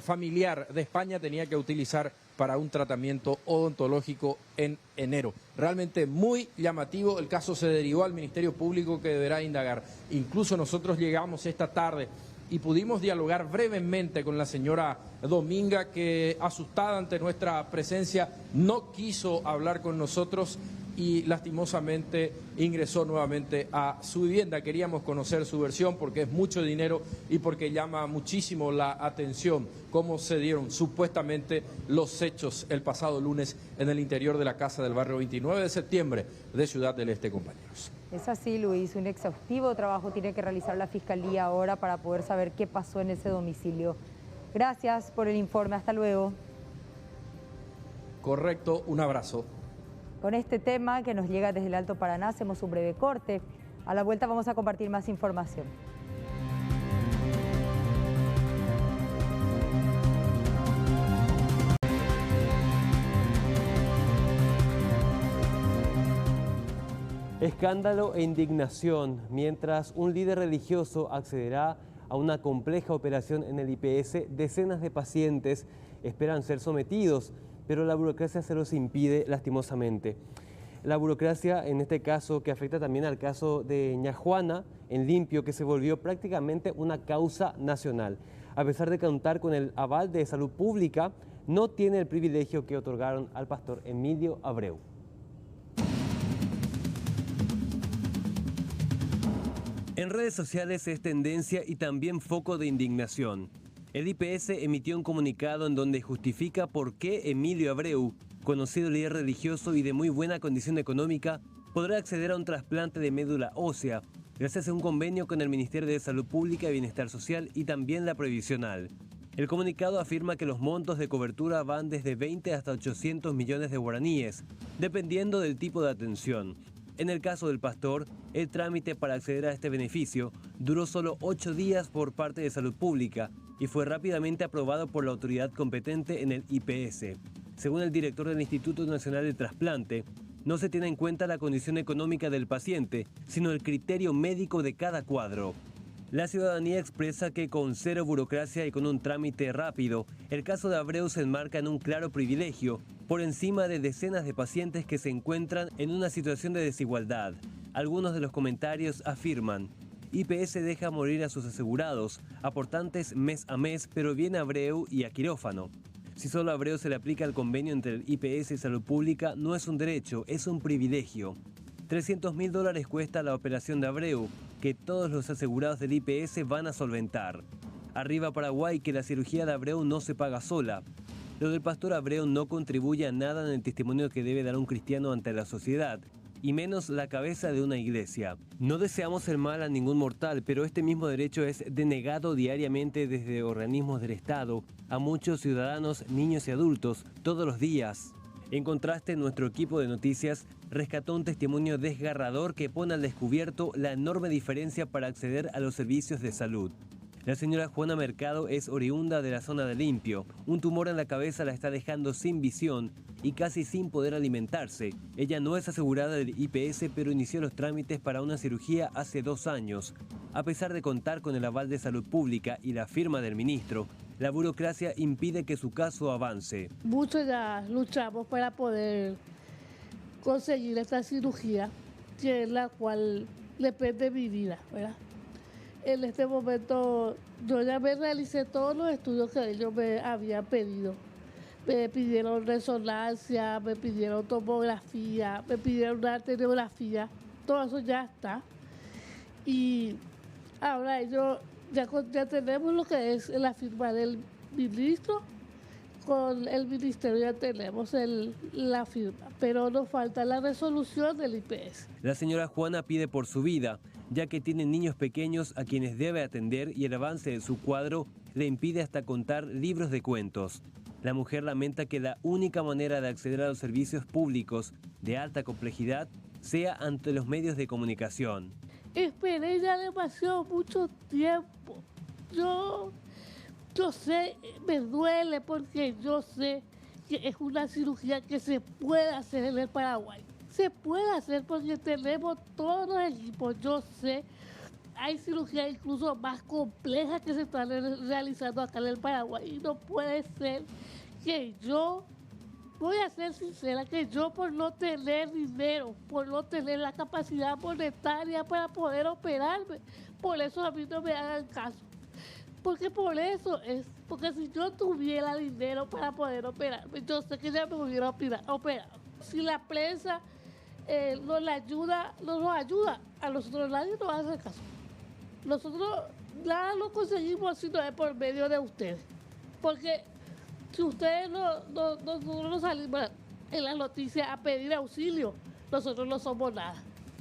S4: familiar de España tenía que utilizar para un tratamiento odontológico en enero. Realmente muy llamativo. El caso se derivó al Ministerio Público, que deberá indagar. Incluso nosotros llegamos esta tarde y pudimos dialogar brevemente con la señora Dominga, que, asustada ante nuestra presencia, no quiso hablar con nosotros, y lastimosamente ingresó nuevamente a su vivienda. Queríamos conocer su versión porque es mucho dinero y porque llama muchísimo la atención cómo se dieron supuestamente los hechos el pasado lunes en el interior de la casa del barrio 29 de septiembre de Ciudad del Este, compañeros.
S1: Es así, Luis, un exhaustivo trabajo tiene que realizar la Fiscalía ahora para poder saber qué pasó en ese domicilio. Gracias por el informe, hasta luego.
S4: Correcto, un abrazo.
S1: Con este tema que nos llega desde el Alto Paraná hacemos un breve corte. A la vuelta vamos a compartir más información.
S6: Escándalo e indignación mientras un líder religioso accederá a una compleja operación en el IPS. Decenas de pacientes esperan ser sometidos, pero la burocracia se los impide lastimosamente. La burocracia en este caso que afecta también al caso de Ñajuana en Limpio, que se volvió prácticamente una causa nacional. A pesar de contar con el aval de Salud Pública, no tiene el privilegio que otorgaron al pastor Emilio Abreu. En redes sociales es tendencia y también foco de indignación. El IPS emitió un comunicado en donde justifica por qué Emilio Abreu, conocido líder religioso y de muy buena condición económica, podrá acceder a un trasplante de médula ósea, gracias a un convenio con el Ministerio de Salud Pública y Bienestar Social y también la Previsional. El comunicado afirma que los montos de cobertura van desde 20 hasta 800 millones de guaraníes, dependiendo del tipo de atención. En el caso del pastor, el trámite para acceder a este beneficio duró solo 8 días por parte de Salud Pública y fue rápidamente aprobado por la autoridad competente en el IPS. Según el director del Instituto Nacional de Trasplante, no se tiene en cuenta la condición económica del paciente, sino el criterio médico de cada cuadro. La ciudadanía expresa que con cero burocracia y con un trámite rápido, el caso de Abreu se enmarca en un claro privilegio, por encima de decenas de pacientes que se encuentran en una situación de desigualdad. Algunos de los comentarios afirman: IPS deja morir a sus asegurados, aportantes mes a mes, pero viene Abreu y a quirófano. Si solo a Abreu se le aplica el convenio entre el IPS y Salud Pública, no es un derecho, es un privilegio. $300.000 cuesta la operación de Abreu, que todos los asegurados del IPS van a solventar. Arriba Paraguay, que la cirugía de Abreu no se paga sola. Lo del pastor Abreu no contribuye a nada en el testimonio que debe dar un cristiano ante la sociedad, y menos la cabeza de una iglesia. No deseamos el mal a ningún mortal, pero este mismo derecho es denegado diariamente desde organismos del Estado a muchos ciudadanos, niños y adultos, todos los días. En contraste, nuestro equipo de noticias rescató un testimonio desgarrador que pone al descubierto la enorme diferencia para acceder a los servicios de salud. La señora Juana Mercado es oriunda de la zona de Limpio. Un tumor en la cabeza la está dejando sin visión y casi sin poder alimentarse. Ella no es asegurada del IPS, pero inició los trámites para una cirugía hace 2 años. A pesar de contar con el aval de Salud Pública y la firma del ministro, la burocracia impide que su caso avance.
S7: Muchos ya luchamos para poder conseguir esta cirugía, que es la cual depende de mi vida, ¿verdad? En este momento yo ya me realicé todos los estudios que ellos me habían pedido. Me pidieron resonancia, me pidieron tomografía, me pidieron una arteriografía, todo eso ya está. Y ahora ellos ya tenemos lo que es la firma del ministro, con el ministerio ya tenemos la firma, pero nos falta la resolución del IPS.
S6: La señora Juana pide por su vida, ya que tiene niños pequeños a quienes debe atender y el avance de su cuadro le impide hasta contar libros de cuentos. La mujer lamenta que la única manera de acceder a los servicios públicos de alta complejidad sea ante los medios de comunicación.
S7: Esperé ya demasiado mucho tiempo. Yo sé, me duele porque yo sé que es una cirugía que se puede hacer en el Paraguay. Se puede hacer porque tenemos todos los equipos, yo sé. Hay cirugías incluso más complejas que se están realizando acá en el Paraguay. Y no puede ser que yo, voy a ser sincera, que yo por no tener dinero, por no tener la capacidad monetaria para poder operarme, por eso a mí no me hagan caso. Porque por eso es, porque si yo tuviera dinero para poder operarme, yo sé que ya me hubiera operado. Si la prensa nos ayuda, a nosotros nadie nos hace caso. Nosotros nada lo conseguimos si no es por medio de ustedes. Porque si ustedes nosotros no salimos en las noticias a pedir auxilio, nosotros no somos nada.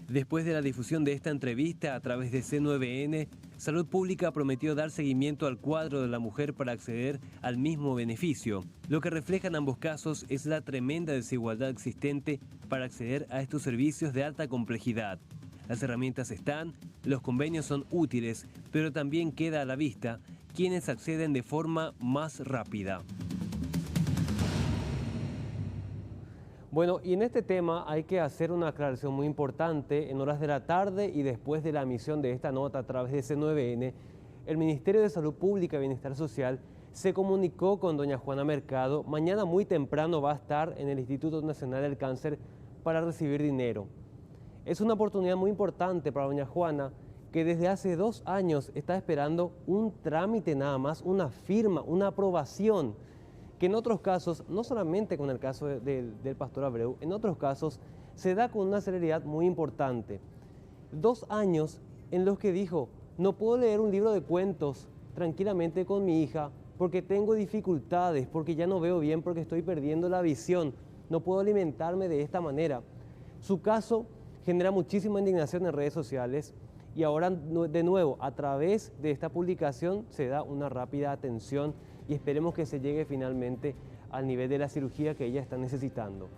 S6: Después de la difusión de esta entrevista a través de C9N, Salud Pública prometió dar seguimiento al cuadro de la mujer para acceder al mismo beneficio. Lo que refleja en ambos casos es la tremenda desigualdad existente para acceder a estos servicios de alta complejidad. Las herramientas están, los convenios son útiles, pero también queda a la vista quienes acceden de forma más rápida. Bueno, y en este tema hay que hacer una aclaración muy importante. En horas de la tarde y después de la emisión de esta nota a través de C9N, el Ministerio de Salud Pública y Bienestar Social se comunicó con doña Juana Mercado. Mañana muy temprano va a estar en el Instituto Nacional del Cáncer para recibir dinero. Es una oportunidad muy importante para doña Juana, que desde hace 2 años está esperando un trámite nada más, una firma, una aprobación, que en otros casos, no solamente con el caso del pastor Abreu, en otros casos se da con una celeridad muy importante. 2 años en los que dijo, no puedo leer un libro de cuentos tranquilamente con mi hija porque tengo dificultades, porque ya no veo bien, porque estoy perdiendo la visión, no puedo alimentarme de esta manera. Su caso genera muchísima indignación en redes sociales y ahora de nuevo a través de esta publicación se da una rápida atención y esperemos que se llegue finalmente al nivel de la cirugía que ella está necesitando.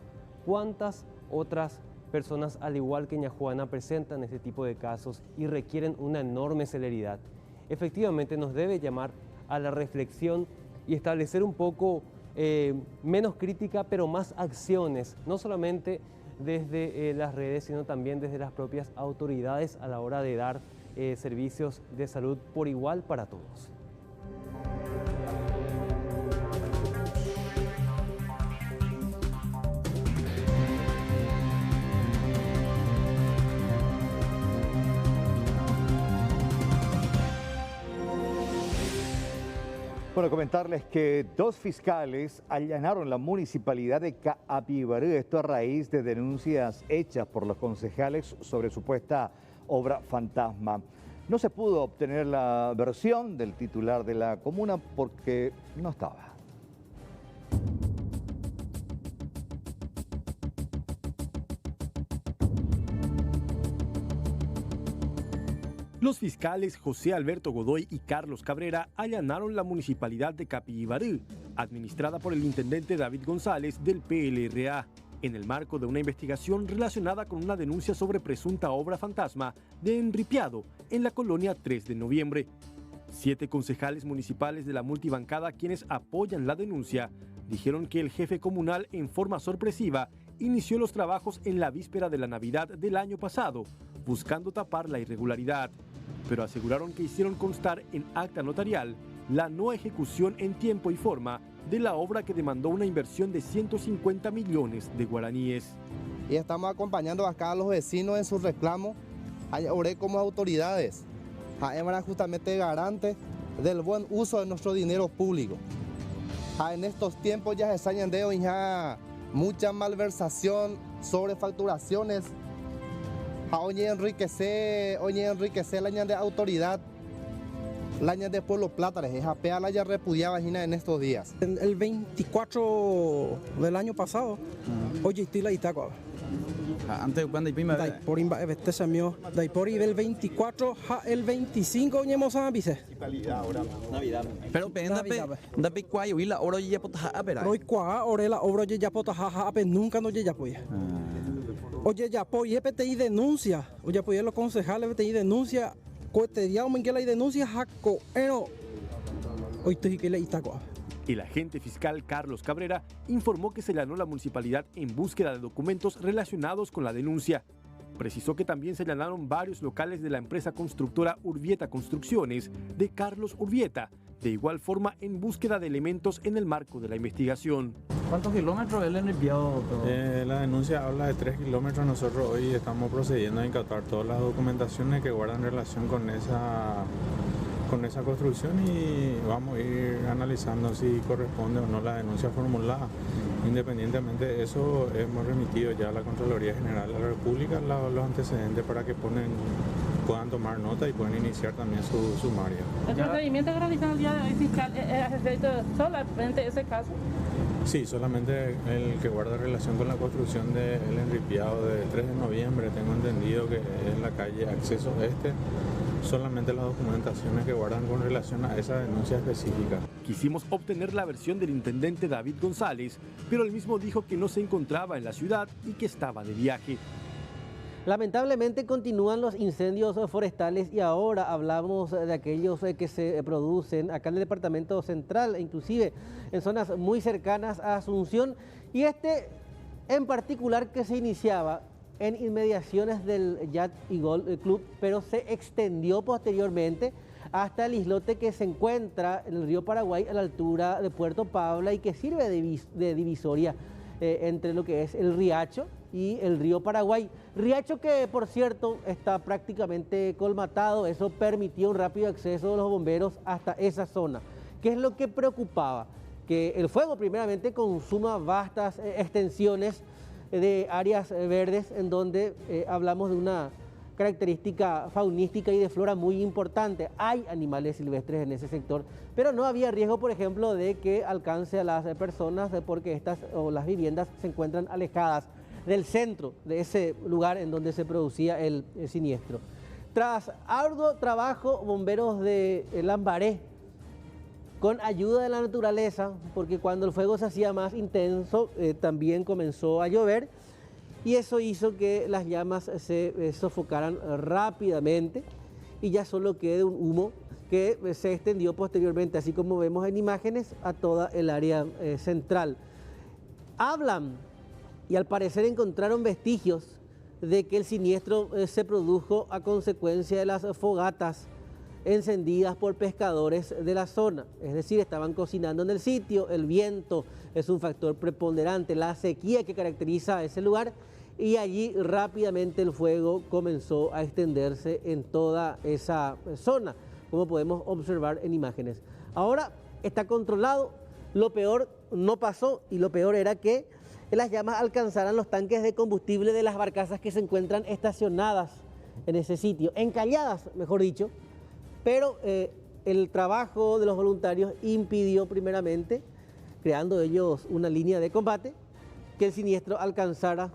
S6: ¿Cuántas otras personas, al igual que doña Juana, presentan este tipo de casos y requieren una enorme celeridad? Efectivamente nos debe llamar a la reflexión y establecer un poco menos crítica, pero más acciones, no solamente desde las redes, sino también desde las propias autoridades a la hora de dar servicios de salud por igual para todos.
S13: Bueno, comentarles que 2 fiscales allanaron la municipalidad de Capibarú, esto a raíz de denuncias hechas por los concejales sobre supuesta obra fantasma. No se pudo obtener la versión del titular de la comuna porque no estaba.
S14: Los fiscales José Alberto Godoy y Carlos Cabrera allanaron la municipalidad de Capibarú, administrada por el intendente David González del PLRA, en el marco de una investigación relacionada con una denuncia sobre presunta obra fantasma de enripiado en la colonia 3 de noviembre. 7 concejales municipales de la multibancada, quienes apoyan la denuncia, dijeron que el jefe comunal, en forma sorpresiva, inició los trabajos en la víspera de la Navidad del año pasado, buscando tapar la irregularidad, pero aseguraron que hicieron constar en acta notarial la no ejecución en tiempo y forma de la obra que demandó una inversión de 150 millones de guaraníes.
S23: Y estamos acompañando acá a los vecinos en su reclamo, ahora como autoridades, a justamente garante del buen uso de nuestro dinero público. En estos tiempos ya se están de ya mucha malversación, sobrefacturaciones. Oye enriquecer la año de autoridad, la año de Pueblo Plata, esa pea la ya repudiaba en estos días.
S3: El 24 del año pasado, oye, estoy la Itacua.
S12: Antes cuando prima
S3: por este se mío, por el 24 el 25 ñemos a bise.
S12: Navidad. Pero da pe cuai hoy la oro ya potaja apera.
S3: Hoy cua ore la obra ya potaja ape nunca no ya pues. Oye, ya pues PTI denuncia. Oye, pues los concejales PTI denuncia. Coeteriado que la denuncia jaco. Hoy estoy que le Itacua.
S14: El agente fiscal Carlos Cabrera informó que se allanó la municipalidad en búsqueda de documentos relacionados con la denuncia. Precisó que también se allanaron varios locales de la empresa constructora Urbieta Construcciones de Carlos Urbieta, de igual forma en búsqueda de elementos en el marco de la investigación.
S12: ¿Cuántos kilómetros él enviado?
S15: La denuncia habla de 3 kilómetros. Nosotros hoy estamos procediendo a incautar todas las documentaciones que guardan relación con con esa construcción y vamos a ir analizando si corresponde o no la denuncia formulada. Independientemente de eso, hemos remitido ya a la Contraloría General de la República los antecedentes para que puedan tomar nota y puedan iniciar también su sumario.
S9: ¿El procedimiento que realizó el día de hoy, fiscal, es respecto solamente a ese caso?
S15: Sí, solamente el que guarda relación con la construcción del enripiado de 3 de noviembre, tengo entendido que es la calle Acceso Este, solamente las documentaciones que guardan con relación a esa denuncia específica.
S14: Quisimos obtener la versión del intendente David González, pero él mismo dijo que no se encontraba en la ciudad y que estaba de viaje.
S16: Lamentablemente continúan los incendios forestales y ahora hablamos de aquellos que se producen acá en el departamento central, inclusive en zonas muy cercanas a Asunción, y este en particular que se iniciaba en inmediaciones del Yacht y Golf Club, pero se extendió posteriormente hasta el islote que se encuentra en el río Paraguay a la altura de Puerto Pabla y que sirve de divisoria entre lo que es el Riacho y el río Paraguay. Riacho que, por cierto, está prácticamente colmatado. Eso permitió un rápido acceso de los bomberos hasta esa zona. ¿Qué es lo que preocupaba? Que el fuego primeramente consuma vastas extensiones de áreas verdes en donde hablamos de una característica faunística y de flora muy importante. Hay animales silvestres en ese sector, pero no había riesgo, por ejemplo, de que alcance a las personas porque estas o las viviendas se encuentran alejadas del centro de ese lugar en donde se producía el siniestro. Tras arduo trabajo, bomberos de Lambaré, con ayuda de la naturaleza, porque cuando el fuego se hacía más intenso, también comenzó a llover, y eso hizo que las llamas se sofocaran rápidamente y ya solo quede un humo que se extendió posteriormente, así como vemos en imágenes, a toda el área central. Hablan y al parecer encontraron vestigios de que el siniestro se produjo a consecuencia de las fogatas encendidas por pescadores de la zona, es decir, estaban cocinando en el sitio, el viento es un factor preponderante, la sequía que caracteriza a ese lugar, y allí rápidamente el fuego comenzó a extenderse en toda esa zona, como podemos observar en imágenes. Ahora está controlado, lo peor no pasó y lo peor era que las llamas alcanzaran los tanques de combustible de las barcazas que se encuentran estacionadas en ese sitio, encalladas, mejor dicho, pero el trabajo de los voluntarios impidió primeramente, creando ellos una línea de combate, que el siniestro alcanzara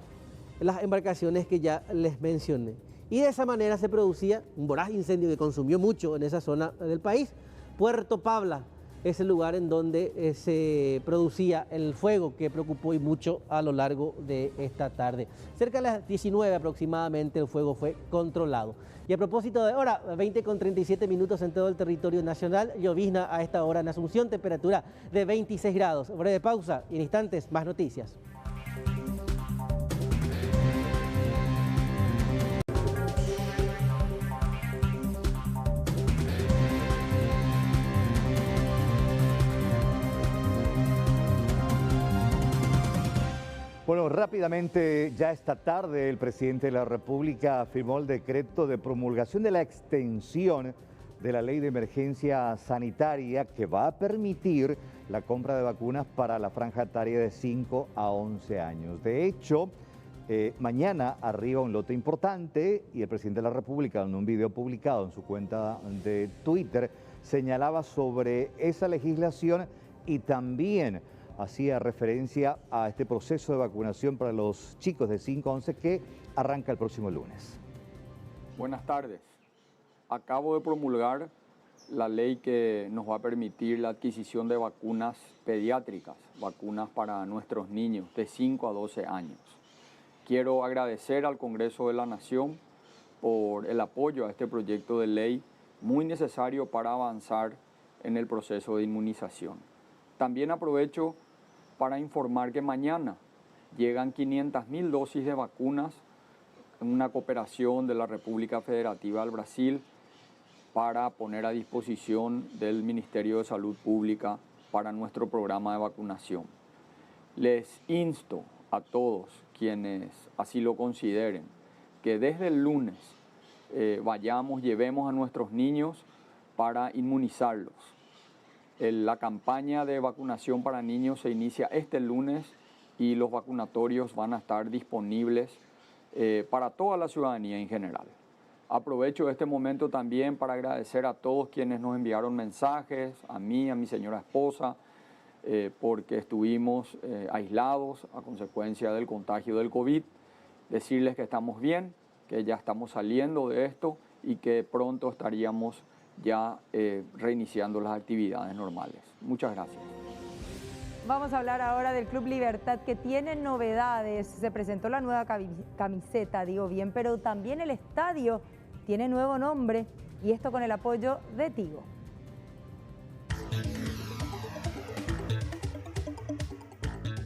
S16: las embarcaciones que ya les mencioné. Y de esa manera se producía un voraz incendio que consumió mucho en esa zona del país. Puerto Pabla es el lugar en donde se producía el fuego que preocupó y mucho a lo largo de esta tarde. Cerca de las 19 aproximadamente el fuego fue controlado. Y a propósito de hora, 20:37 en todo el territorio nacional, llovizna a esta hora en Asunción, temperatura de 26 grados. Breve pausa y en instantes más noticias.
S13: Bueno, rápidamente, ya esta tarde el presidente de la República firmó el decreto de promulgación de la extensión de la ley de emergencia sanitaria que va a permitir la compra de vacunas para la franja etaria de 5 a 11 años. De hecho, mañana arriba un lote importante y el presidente de la República, en un video publicado en su cuenta de Twitter, señalaba sobre esa legislación y también hacía referencia a este proceso de vacunación para los chicos de 5 a 11 que arranca el próximo lunes.
S17: Buenas tardes. Acabo de promulgar la ley que nos va a permitir la adquisición de vacunas pediátricas, vacunas para nuestros niños de 5 a 12 años. Quiero agradecer al Congreso de la Nación por el apoyo a este proyecto de ley muy necesario para avanzar en el proceso de inmunización. También aprovecho para informar que mañana llegan 500.000 dosis de vacunas en una cooperación de la República Federativa del Brasil para poner a disposición del Ministerio de Salud Pública para nuestro programa de vacunación. Les insto a todos quienes así lo consideren que desde el lunes llevemos a nuestros niños para inmunizarlos. La campaña de vacunación para niños se inicia este lunes y los vacunatorios van a estar disponibles para toda la ciudadanía en general. Aprovecho este momento también para agradecer a todos quienes nos enviaron mensajes, a mí, a mi señora esposa, porque estuvimos aislados a consecuencia del contagio del COVID. Decirles que estamos bien, que ya estamos saliendo de esto y que pronto estaríamos ya reiniciando las actividades normales. Muchas gracias.
S1: Vamos a hablar ahora del Club Libertad, que tiene novedades. Se presentó la nueva camiseta, digo bien, pero también el estadio tiene nuevo nombre, y esto con el apoyo de Tigo.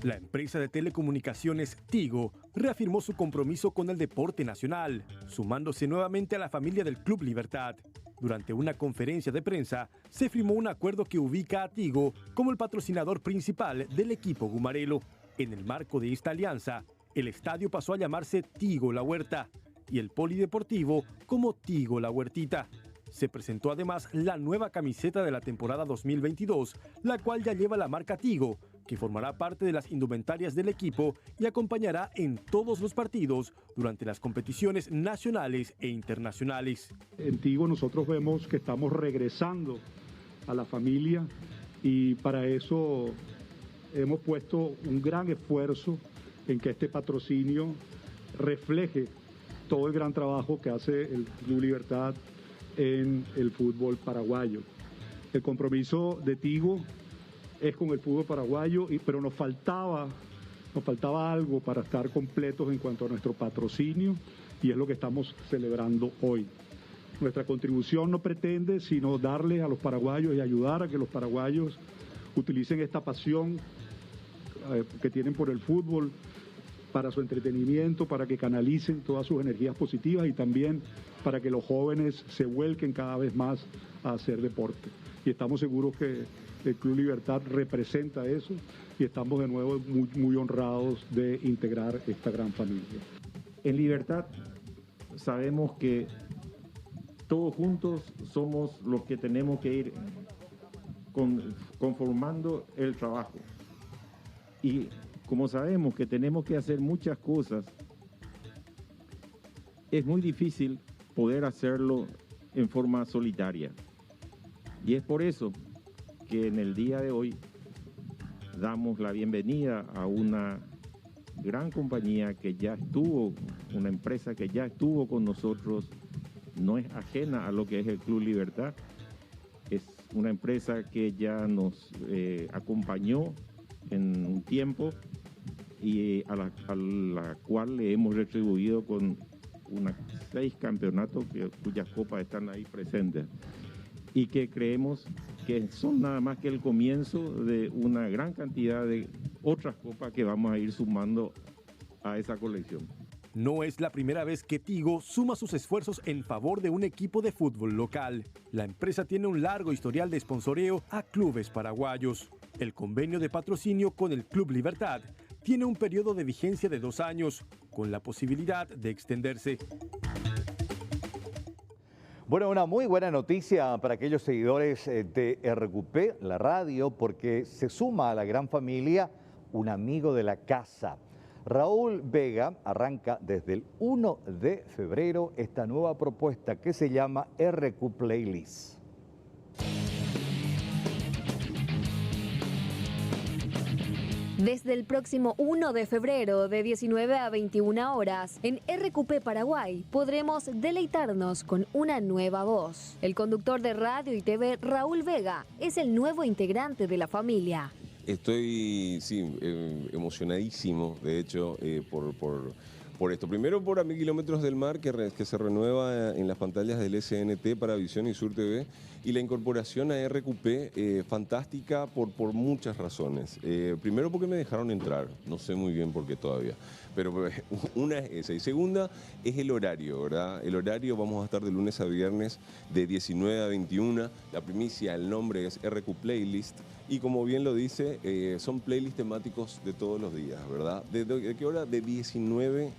S14: La empresa de telecomunicaciones Tigo reafirmó su compromiso con el deporte nacional, sumándose nuevamente a la familia del Club Libertad. Durante una conferencia de prensa, se firmó un acuerdo que ubica a Tigo como el patrocinador principal del equipo gumarelo. En el marco de esta alianza, el estadio pasó a llamarse Tigo La Huerta y el polideportivo como Tigo La Huertita. Se presentó además la nueva camiseta de la temporada 2022, la cual ya lleva la marca Tigo, que formará parte de las indumentarias del equipo y acompañará en todos los partidos durante las competiciones nacionales e internacionales.
S19: En Tigo nosotros vemos que estamos regresando a la familia, y para eso hemos puesto un gran esfuerzo en que este patrocinio refleje todo el gran trabajo que hace el Club Libertad en el fútbol paraguayo. El compromiso de Tigo es con el fútbol paraguayo, pero nos faltaba algo para estar completos en cuanto a nuestro patrocinio, y es lo que estamos celebrando hoy. Nuestra contribución no pretende sino darle a los paraguayos y ayudar a que los paraguayos utilicen esta pasión que tienen por el fútbol para su entretenimiento, para que canalicen todas sus energías positivas, y también para que los jóvenes se vuelquen cada vez más a hacer deporte. Y estamos seguros que el Club Libertad representa eso, y estamos de nuevo muy honrados de integrar esta gran familia.
S20: En Libertad sabemos que todos juntos somos los que tenemos que ir conformando el trabajo. Y como sabemos que tenemos que hacer muchas cosas, es muy difícil poder hacerlo en forma solitaria. Y es por eso que en el día de hoy damos la bienvenida a una gran compañía que ya estuvo, una empresa que ya estuvo con nosotros, no es ajena a lo que es el Club Libertad. Es una empresa que ya nos acompañó en un tiempo y a la cual le hemos retribuido con 6 campeonatos cuyas copas están ahí presentes, y que creemos que son nada más que el comienzo de una gran cantidad de otras copas que vamos a ir sumando a esa colección.
S14: No es la primera vez que Tigo suma sus esfuerzos en favor de un equipo de fútbol local. La empresa tiene un largo historial de sponsoreo a clubes paraguayos. El convenio de patrocinio con el Club Libertad tiene un periodo de vigencia de 2 años, con la posibilidad de extenderse.
S13: Bueno, una muy buena noticia para aquellos seguidores de RQP, la radio, porque se suma a la gran familia un amigo de la casa. Raúl Vega arranca desde el 1 de febrero esta nueva propuesta que se llama RQ Playlist.
S21: Desde el próximo 1 de febrero de 19 a 21 horas, en RQP Paraguay podremos deleitarnos con una nueva voz. El conductor de radio y TV Raúl Vega es el nuevo integrante de la familia.
S24: Estoy, emocionadísimo, de hecho, por esto. Primero por A 1000 kilómetros del mar, que se renueva en las pantallas del SNT para Visión y Sur TV, y la incorporación a RQP, fantástica por muchas razones. Primero porque me dejaron entrar, no sé muy bien por qué todavía, pero una es esa. Y segunda es el horario, ¿verdad? El horario, vamos a estar de lunes a viernes de 19 a 21. La primicia, el nombre es RQ Playlist. Y como bien lo dice, son playlists temáticos de todos los días, ¿verdad? ¿De qué hora? De 19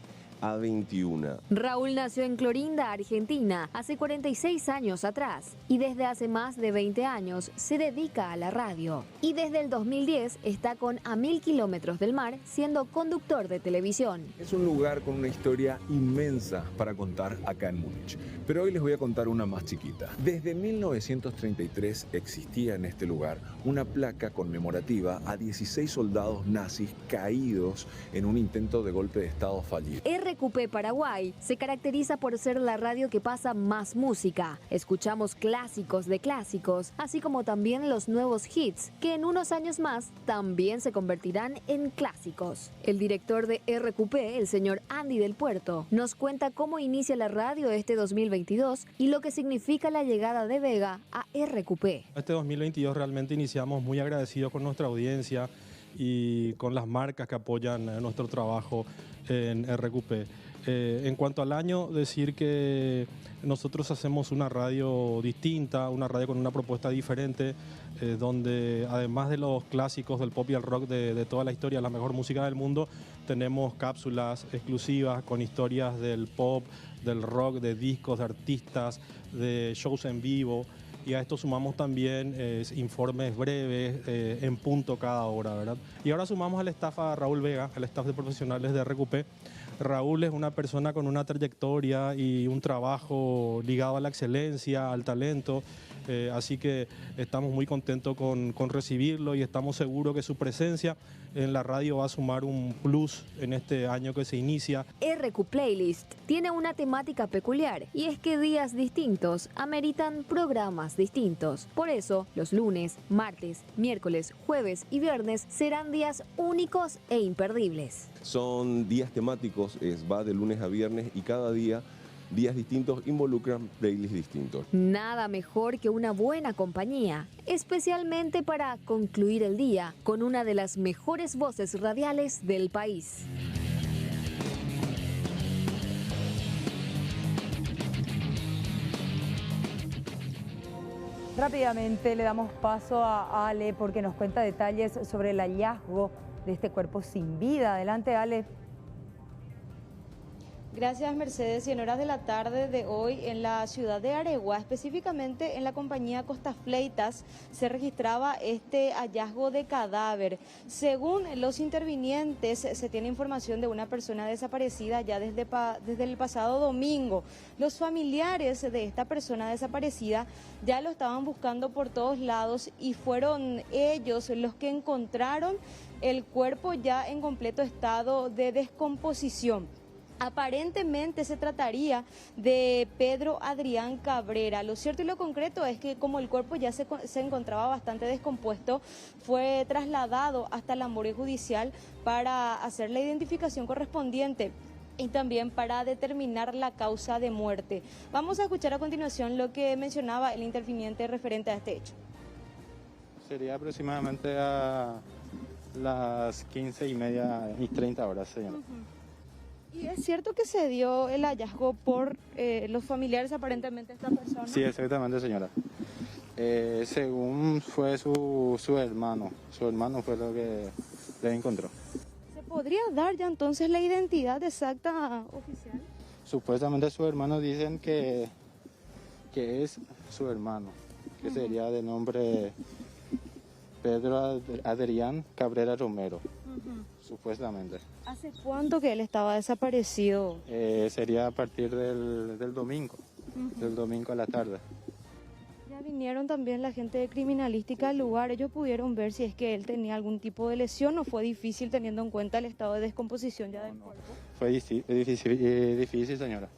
S24: a 21.
S21: Raúl nació en Clorinda, Argentina, hace 46 años atrás y desde hace más de 20 años se dedica a la radio. Y desde el 2010 está con A 1000 kilómetros del mar siendo conductor de televisión.
S2: Es un lugar con una historia inmensa para contar acá en Múnich, pero hoy les voy a contar una más chiquita. Desde 1933 existía en este lugar una placa conmemorativa a 16 soldados nazis caídos en un intento de golpe de estado fallido.
S21: RQP Paraguay se caracteriza por ser la radio que pasa más música. Escuchamos clásicos de clásicos, así como también los nuevos hits, que en unos años más también se convertirán en clásicos. El director de RQP, el señor Andy del Puerto, nos cuenta cómo inicia la radio este 2022 y lo que significa la llegada de Vega a RQP.
S8: Este 2022 realmente iniciamos muy agradecidos con nuestra audiencia y con las marcas que apoyan nuestro trabajo en RQP. En cuanto al año, decir que nosotros hacemos una radio distinta, una radio con una propuesta diferente, donde además de los clásicos del pop y el rock de toda la historia, la mejor música del mundo, tenemos cápsulas exclusivas con historias del pop, del rock, de discos, de artistas, de shows en vivo. Y a esto sumamos también informes breves, en punto cada hora, ¿verdad? Y ahora sumamos al staff a Raúl Vega, al staff de profesionales de RQP. Raúl es una persona con una trayectoria y un trabajo ligado a la excelencia, al talento, así que estamos muy contentos con recibirlo y estamos seguros que su presencia en la radio va a sumar un plus en este año que se inicia.
S21: RQ Playlist tiene una temática peculiar y es que días distintos ameritan programas distintos. Por eso, los lunes, martes, miércoles, jueves y viernes serán días únicos e imperdibles.
S24: Son días temáticos, va de lunes a viernes y cada día, días distintos involucran playlists distintos.
S21: Nada mejor que una buena compañía, especialmente para concluir el día con una de las mejores voces radiales del país.
S1: Rápidamente le damos paso a Ale porque nos cuenta detalles sobre el hallazgo de este cuerpo sin vida. Adelante, Ale.
S11: Gracias, Mercedes. Y en horas de la tarde de hoy en la ciudad de Areguá, específicamente en la compañía Costa Fleitas, se registraba este hallazgo de cadáver. Según los intervinientes, se tiene información de una persona desaparecida ya desde el pasado domingo. Los familiares de esta persona desaparecida ya lo estaban buscando por todos lados y fueron ellos los que encontraron el cuerpo ya en completo estado de descomposición. Aparentemente se trataría de Pedro Adrián Cabrera. Lo cierto y lo concreto es que como el cuerpo ya se encontraba bastante descompuesto, fue trasladado hasta la morgue judicial para hacer la identificación correspondiente y también para determinar la causa de muerte. Vamos a escuchar a continuación lo que mencionaba el interviniente referente a este hecho.
S18: Sería aproximadamente a las 15:30 señora.
S11: ¿Y es cierto que se dio el hallazgo por los familiares aparentemente de esta persona?
S18: Sí, exactamente, señora. Según fue su hermano fue lo que le encontró.
S11: ¿Se podría dar ya entonces la identidad exacta oficial?
S18: Supuestamente sus hermanos dicen que es su hermano, que sería de nombre Pedro Adrián Cabrera Romero. Supuestamente.
S11: ¿Hace cuánto que él estaba desaparecido?
S18: Sería a partir del domingo, del domingo a la tarde.
S11: Ya vinieron también la gente de criminalística al lugar. Ellos pudieron ver si es que él tenía algún tipo de lesión o fue difícil teniendo en cuenta el estado de descomposición ya del cuerpo.
S18: Fue difícil, señora.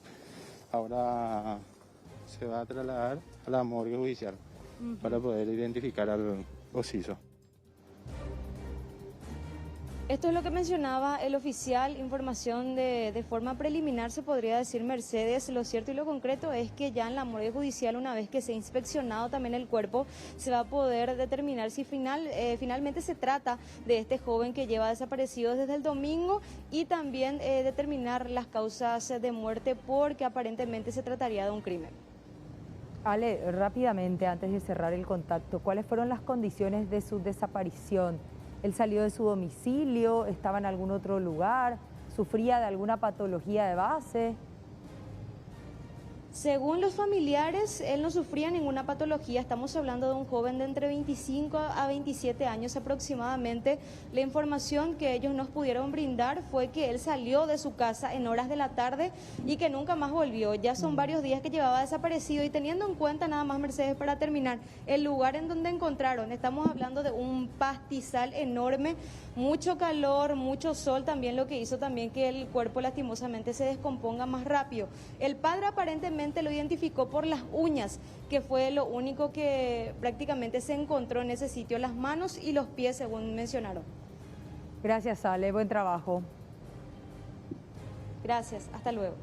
S18: Ahora se va a trasladar a la morgue judicial para poder identificar al occiso.
S11: Esto es lo que mencionaba el oficial, información de forma preliminar, se podría decir, Mercedes. Lo cierto y lo concreto es que ya en la morgue judicial, una vez que se ha inspeccionado también el cuerpo, se va a poder determinar si finalmente se trata de este joven que lleva desaparecido desde el domingo y también determinar las causas de muerte porque aparentemente se trataría de un crimen.
S1: Ale, rápidamente, antes de cerrar el contacto, ¿cuáles fueron las condiciones de su desaparición? ¿Él salió de su domicilio? ¿Estaba en algún otro lugar? ¿Sufría de alguna patología de base?
S11: Según los familiares, él no sufría ninguna patología. Estamos hablando de un joven de entre 25 a 27 años aproximadamente. La información que ellos nos pudieron brindar fue que él salió de su casa en horas de la tarde y que nunca más volvió. Ya son varios días que llevaba desaparecido y teniendo en cuenta nada más, Mercedes, para terminar, el lugar en donde encontraron. Estamos hablando de un pastizal enorme, mucho calor, mucho sol, también lo que hizo también que el cuerpo lastimosamente se descomponga más rápido. El padre aparentemente lo identificó por las uñas, que fue lo único que prácticamente se encontró en ese sitio, las manos y los pies, según mencionaron.
S1: Gracias, Ale, buen trabajo.
S11: Gracias, hasta luego.